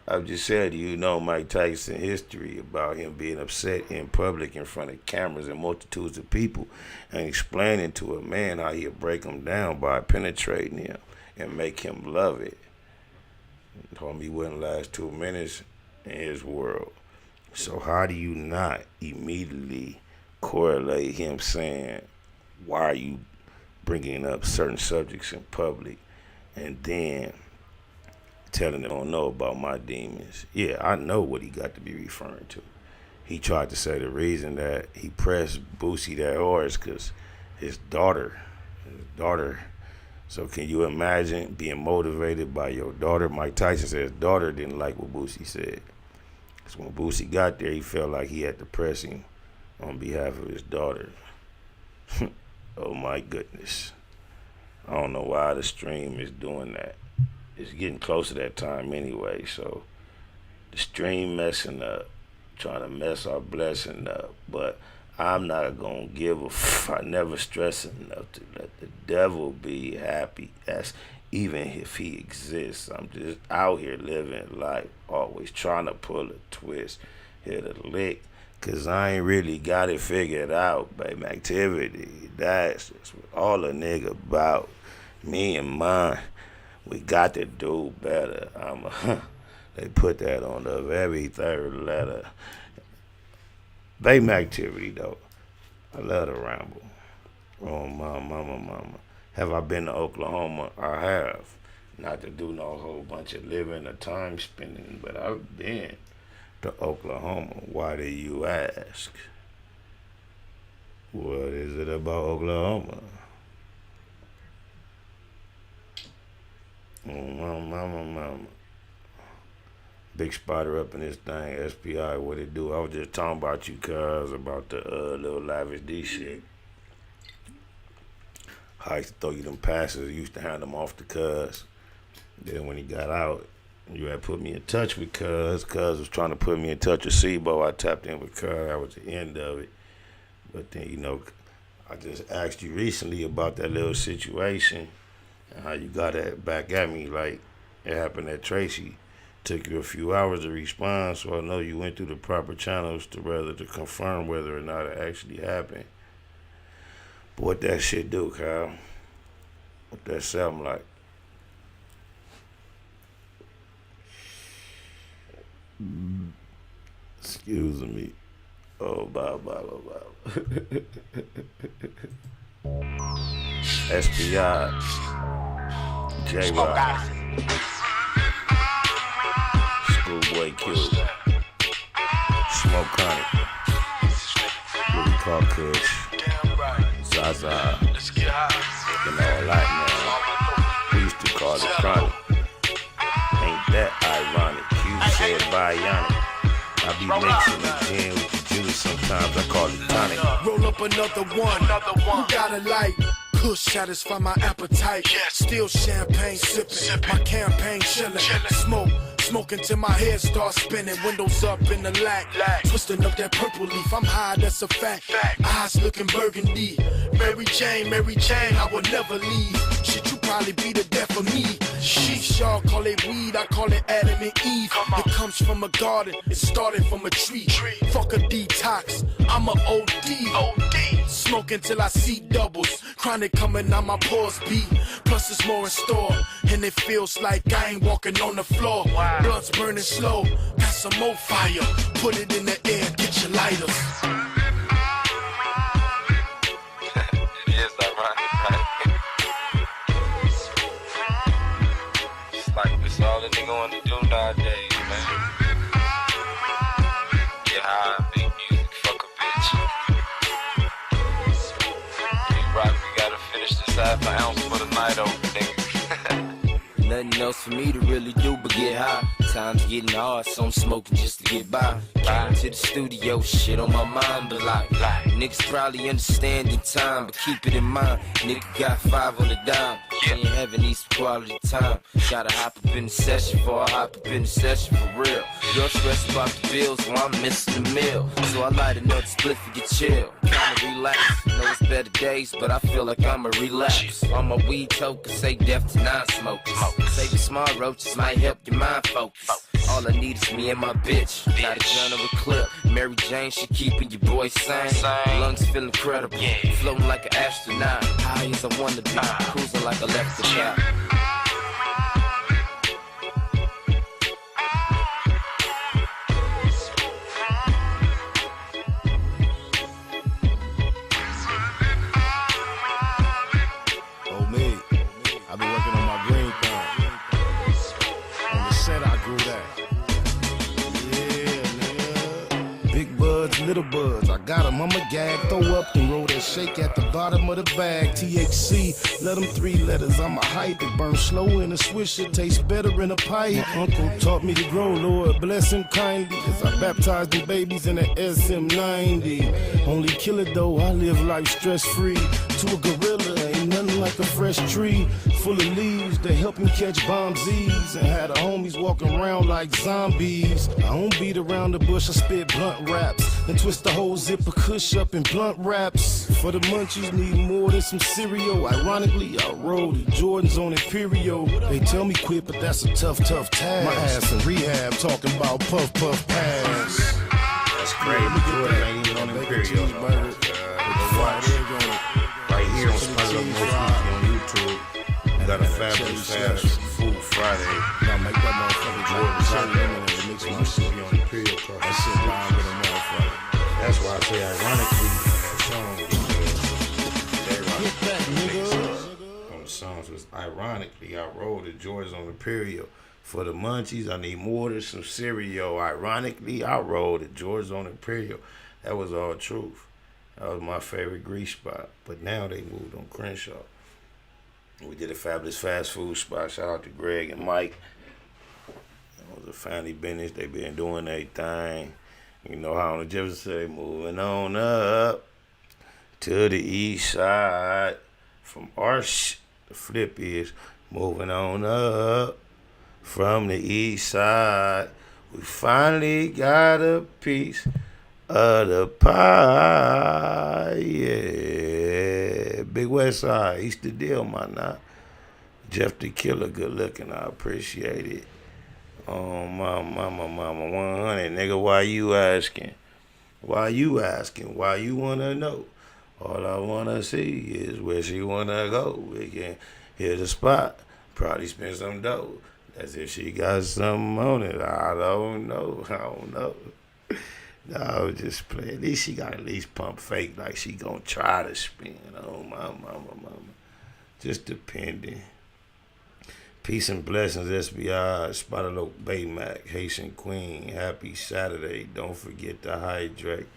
I'm just saying, you know Mike Tyson history about him being upset in public in front of cameras and multitudes of people and explaining to a man how he'll break him down by penetrating him and make him love it. He told me he wouldn't last 2 minutes in his world. So how do you not immediately correlate him saying, why are you bringing up certain subjects in public, and then telling him, I don't know about my demons. Yeah, I know what he got to be referring to. He tried to say the reason that he pressed Boosie that hard is because his daughter. So can you imagine being motivated by your daughter? Mike Tyson said his daughter didn't like what Boosie said. Because when Boosie got there, he felt like he had to press him on behalf of his daughter. Oh my goodness. I don't know why the stream is doing that. It's getting close to that time anyway, so the stream messing up, trying to mess our blessing up, but I'm not gonna give a I never stress enough to let the devil be happy. That's even if he exists. I'm just out here living life, always trying to pull a twist, hit a lick, cause I ain't really got it figured out, baby. Activity, that's just what all a nigga about. Me and mine, we got to do better. They put that on the very third letter. Baby activity, though. I love to ramble. Oh, my mama. Have I been to Oklahoma? I have. Not to do no whole bunch of living or time spending, but I've been to Oklahoma. Why do you ask? What is it about Oklahoma? Oh, mama. Big Spider up in this thing, SPI, what it do? I was just talking about you, cuz, about the little Lavish D shit. I used to throw you them passes, used to hand them off to cuz. Then when he got out, you had put me in touch with cuz. Cuz was trying to put me in touch with Sebo. I tapped in with cuz. That was the end of it. But then, you know, I just asked you recently about that little situation and how you got it back at me like it happened at Tracy. Took you a few hours to respond, so I know you went through the proper channels to confirm whether or not it actually happened. But what that shit do, Kyle? What that sound like? Excuse me. Oh, blah. SPI. J-Rock. Schoolboy Q. Smoke Chronic. What we call Kush. Zaza. You know, a lot now. We used to call it Chronic. Ain't that ironic? Q said bionic. I be mixing the gin with the juice. Sometimes I call it tonic. Roll up another one. Who got a light? Kush satisfy my appetite. Still champagne sipping. My campaign chillin'. Smoking till my head starts spinning. Windows up in the lack. Twisting up that purple leaf. I'm high, that's a fact. Eyes looking burgundy. Mary Jane, I will never leave. Shit, you probably be the death of me. Sheesh, y'all call it weed, I call it Adam and Eve. It comes from a garden, it started from a tree. Fuck a detox, I'm a OD. Smoking till I see doubles. Chronic coming out my pores beat. Plus it's more in store, and it feels like I ain't walking on the floor. Blood's burning slow, got some more fire. Put it in the air, get your lighters. It is ironic, right? It's like it's all a nigga wanna do nowadays, man. Get high, make music, fuck a bitch. Hey, Rock, we gotta finish this half an ounce for the night over, nigga. Nothing else for me to really do but get high. Time's getting hard, so I'm smoking just to get by. Came to the studio, shit on my mind, but like niggas probably understand in time, but keep it in mind. Nigga got 5 on the dime. Ain't having these quality time. Gotta hop up in the session before I hop up in the session for real. You're stressed about the bills, so I'm missing the meal. So I light another split and get chill. Kinda relax. Know it's better days, but I feel like I'ma relapse. On my weed token, say death to non-smokers. Say the small roaches might help your mind focus. All I need is me and my bitch. Not a gun or a clip. Mary Jane, she keeping your boy sane. Lungs feel incredible. Floating like an astronaut. High as I wanna be. Cruising like I left the shop. Oh, me. I've been working on my green thumb. On the screw that. Yeah, nigga. Big buds, little buds, I got 'em, I'ma gag, throw up and roll that shake at the bottom of the bag. THC, let them 3 letters, I'm a hype it, burn slow in a swisher, tastes better in a pipe. My uncle taught me to grow, Lord bless him kindly, as I baptized them babies in the SM90. Only killer though, I live life stress free. To a gorilla, ain't nothing like a fresh tree full of leaves that help him catch bomb Z's. And had the homies walking around like zombies. I don't beat around the bush, I spit blunt raps and twist the whole zipper kush up in blunt wraps. For the munchies, need more than some cereal. Ironically, I roll the Jordans on Imperial. They tell me quit, but that's a tough task. My ass in rehab, talking about puff puff pass. That's crazy. Jordan ain't even on Imperial. Right here on Spider on YouTube. Got a fabulous fast food Friday. Now make that motherfucker Jordan's out there. It makes my shit be on Imperial Cup. That shit down with a motherfucker. That's why I say ironically that song. On the songs was ironically I rolled the Jordans on Imperial. For the munchies, I need more than some cereal. Ironically, I rolled the Jordans on Imperial. That was all truth. That was my favorite grease spot. But now they moved on Crenshaw. We did a fabulous fast food spot. Shout out to Greg and Mike. It was a family business. They been doing their thing. You know how on the Jefferson say, moving on up to the east side. From Arch, the flip is moving on up from the east side. We finally got a piece of the pie, yeah. Big West Side, East the deal, my not. Jeff the Killer, good looking, I appreciate it. Oh, mama, 100, nigga, why you asking? Why you asking? Why you wanna know? All I wanna see is where she wanna go. We can hit a spot, probably spend some dough. As if she got something on it, I don't know. No, I was just playing. At least she got at least pump fake like she gonna try to spin. Oh, my mama. Just depending. Peace and blessings, SBI, Spotalope, Baymac, Haitian Queen. Happy Saturday. Don't forget to hydrate.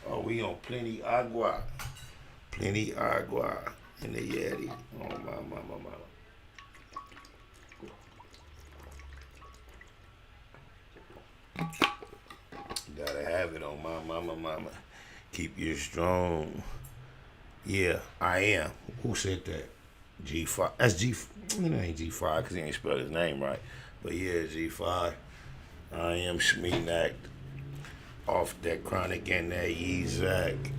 Oh, we on plenty agua. Plenty agua in the Yeti. Oh, my mama. Gotta have it on my mama. Keep you strong. Yeah, I am. Who said that? G5. That's G5. It ain't G5 because he ain't spelled his name right. But yeah, G5. I am Shmeenak. Off that chronic and that Yezak.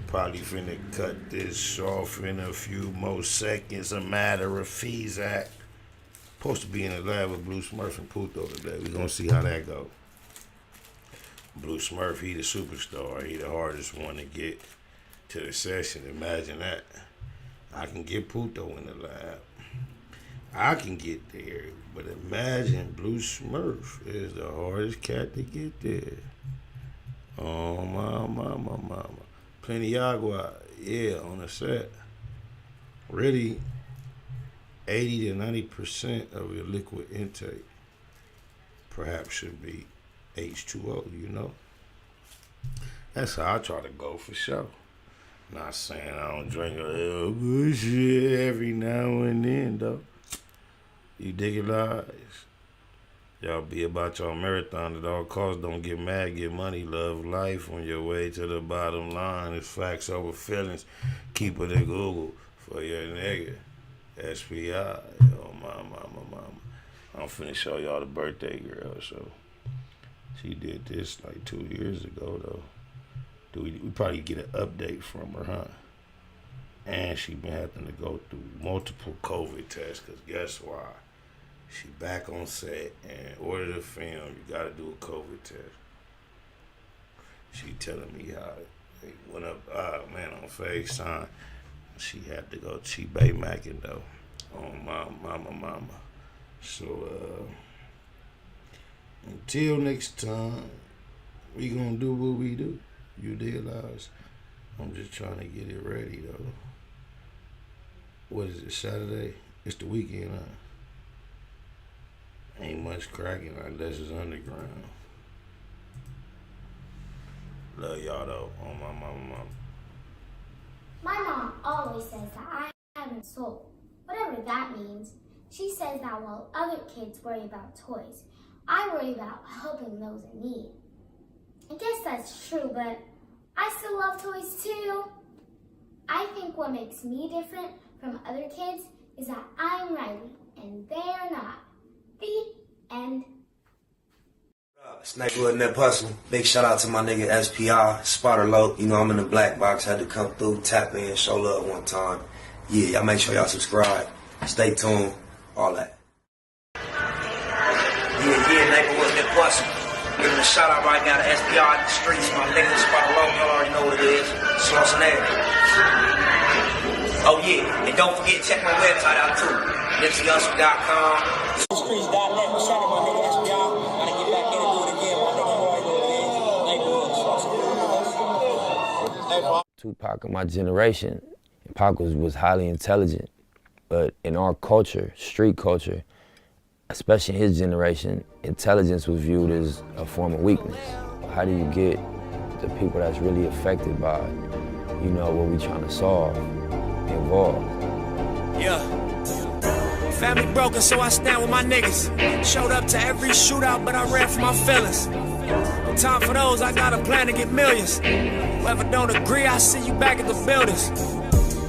Probably finna cut this off in a few more seconds. A matter of Fezak. Supposed to be in the lab with Blue Smurf and Puto today. We gonna see how that go. Blue Smurf, he the superstar. He the hardest one to get to the session. Imagine that. I can get Puto in the lab. I can get there. But imagine Blue Smurf is the hardest cat to get there. Oh, mama. Plenty agua. Yeah, on the set. Really, 80 to 90% of your liquid intake perhaps should be H2O, you know? That's how I try to go for sure. Not saying I don't drink a little bullshit every now and then, though. You dig it, lies? Y'all be about your marathon at all costs. Don't get mad, get money, love life on your way to the bottom line. It's facts over feelings. Keep it in Google for your nigga. SPI. Oh, mama. I'm finna show y'all the birthday girl, so. She did this like 2 years ago, though. We probably get an update from her, huh? And she been having to go through multiple COVID tests, because guess why? She back on set and ordered a film. You got to do a COVID test. She telling me how it went up, on FaceTime. She had to go. She Baymacking, though. Oh, mama. So, until next time, we gonna do what we do. You realize? I'm just trying to get it ready, though. What is it, Saturday? It's the weekend, huh? Ain't much cracking unless it's underground. Love y'all though, on my mama. My mom always says that I have a soul, whatever that means. She says that while other kids worry about toys, I worry about helping those in need. I guess that's true, but I still love toys too. I think what makes me different from other kids is that I'm Riley and they're not. The end. It's Neighborhood and Hustle. Big shout out to my nigga SPI, Spotter Low. You know I'm in the black box, had to come through, tap in, show love one time. Yeah, y'all make sure y'all subscribe. Stay tuned, all that. Yeah, Neighborhood and Hustle. Giving a shout out right now to SPI in the streets, my nigga Spotter Low, y'all already know what it is. Schwarzenegger. Oh yeah, and don't forget check my website out too. NipseyHustle.com. Streets.net. Shout out my nigga SPI. Gotta get back in and do it again. My nigga already know what it is. Tupac of my generation, Pac was highly intelligent, but in our culture, street culture, especially in his generation, intelligence was viewed as a form of weakness. How do you get the people that's really affected by, you know, what we trying to solve involved? Yeah. Family broken, so I stand with my niggas. Showed up to every shootout, but I ran for my feelings. No time for those, I got a plan to get millions. Whoever don't agree, I see you back at the buildings.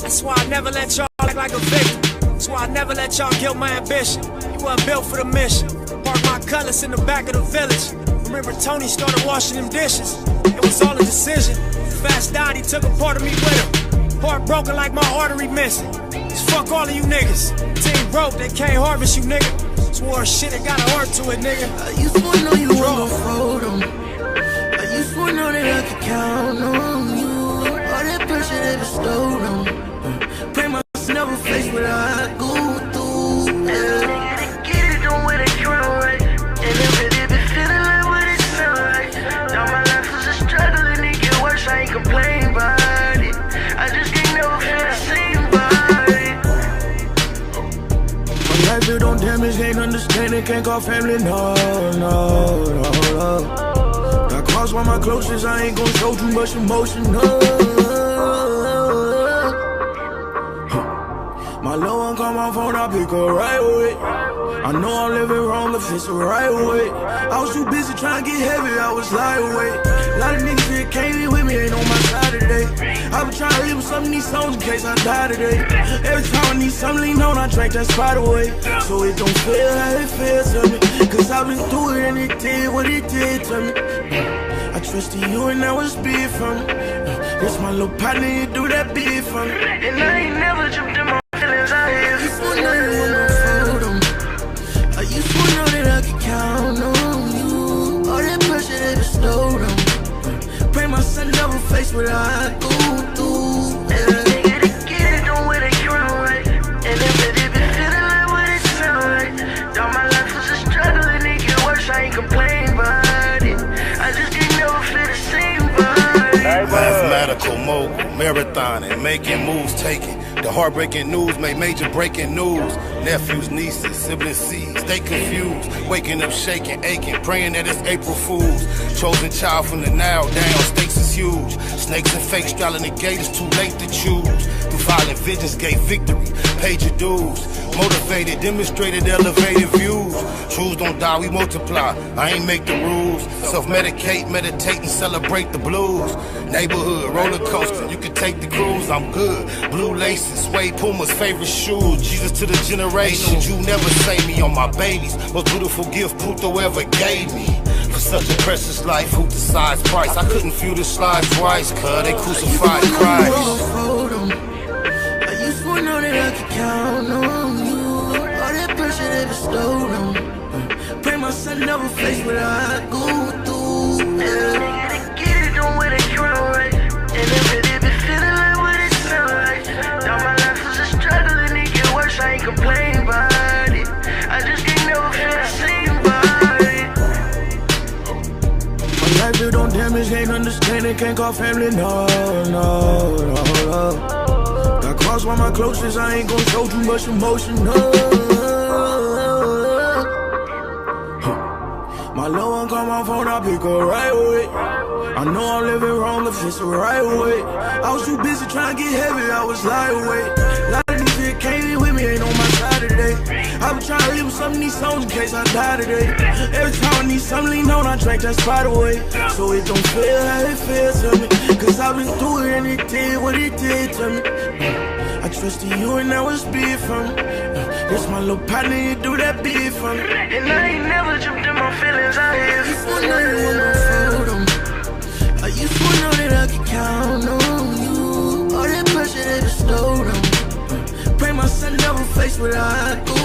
That's why I never let y'all act like a victim. That's why I never let y'all kill my ambition. You weren't built for the mission. Park my cutlass in the back of the village. Remember Tony started washing them dishes. It was all a decision. Fast died, he took a part of me with him. Heart broken like my artery missing. Just fuck all of you niggas. Team broke, they can't harvest you, nigga. Swore shit, it got a heart to it, nigga. I used to know you were gon' fold 'em. I used to know that I could count on you. All that pressure they bestowed on. Pray my never face what I go through. Yeah. Get it, don't wear the crown right. And if it been feeling like what it sound like. Now my life was a struggle and it get worse. I ain't complain about it. I just can't never feel the same about it. My life built on damage, can't understand it, can't call family, no. Got crossed by my closest, I ain't gon' show too much emotion, no. My little one call my phone, I pick her right away. I know I'm living wrong, if it's the right way. I was too busy trying to get heavy, I was lightweight. A lot of niggas that came in with me ain't on my side today. I been trying to live with some of these songs in case I die today. Every time I need something lean on, I drink that spot away. So it don't feel how it feels to me. Cause I've been through it and it did what it did to me. I trusted you and that was big for me. This my little partner, you do that big for me. And I ain't never jumped in my feelings out here. I used to know you were gon' fold 'em. I used to know that I could count on you. All that pressure they bestowed on. Pray my son never face what I go through. Yeah. Get it, don't wear the crown right. And if it been feeling like what it sound like. Now my life was a struggle and it get worse. I ain't complain about it. I just can't never feel the same about it. Mathematical mogul, marathoning, making moves, taking the heartbreaking news, made major breaking news. Nephews, nieces, siblings, seeds, they confused. Waking up, shaking, aching, praying that it's April Fools. Chosen child from the now down, stakes is huge. Snakes and fakes straddling the gate, it's too late to choose. Through violent visions, gave victory, paid your dues. Motivated, demonstrated, elevated views. Truths don't die, we multiply. I ain't make the rules. Self-medicate, meditate, and celebrate the blues. Neighborhood, roller coaster, you can take the cruise, I'm good. Blue laces, suede Puma's favorite shoes. Jesus to the generations, you never save me on my babies. Most beautiful gift Pluto ever gave me. For such a precious life, who decides price? I couldn't feel the slide twice, cause they crucified Christ. I used to know that I could count on you. All that pressure they bestowed on. Pray my son never face what I go through. Yeah. Get it, don't wear the crown right. And if it been feeling like what it sound like. Now my life was a struggle and it get worse. I ain't complain about it. I just can't never feel the same about it. My life built on damage, can't understand it, can't call family, no. Got crossed by my closest, I ain't gon' show too much emotion, no. My little one call my phone, I pick her right away. I know I'm living wrong, if it's the right way. I was too busy trying to get heavy, I was lightweight. A lot of these niggas came in with me, ain't on my side today. I been trying to leave with some of these songs in case I die today. Every time I need something lean on, I drink that spot away. So it don't feel how it feels to me, cause I've been through it and it did what it did to me. I trusted you and that was big for me. This my little partner, you do that big for me. And I ain't never jumped in my feelings out here. You wanna know you want my photo. I used to know that I could count on you. All that pressure they bestowed on me. Pray my son never face what I go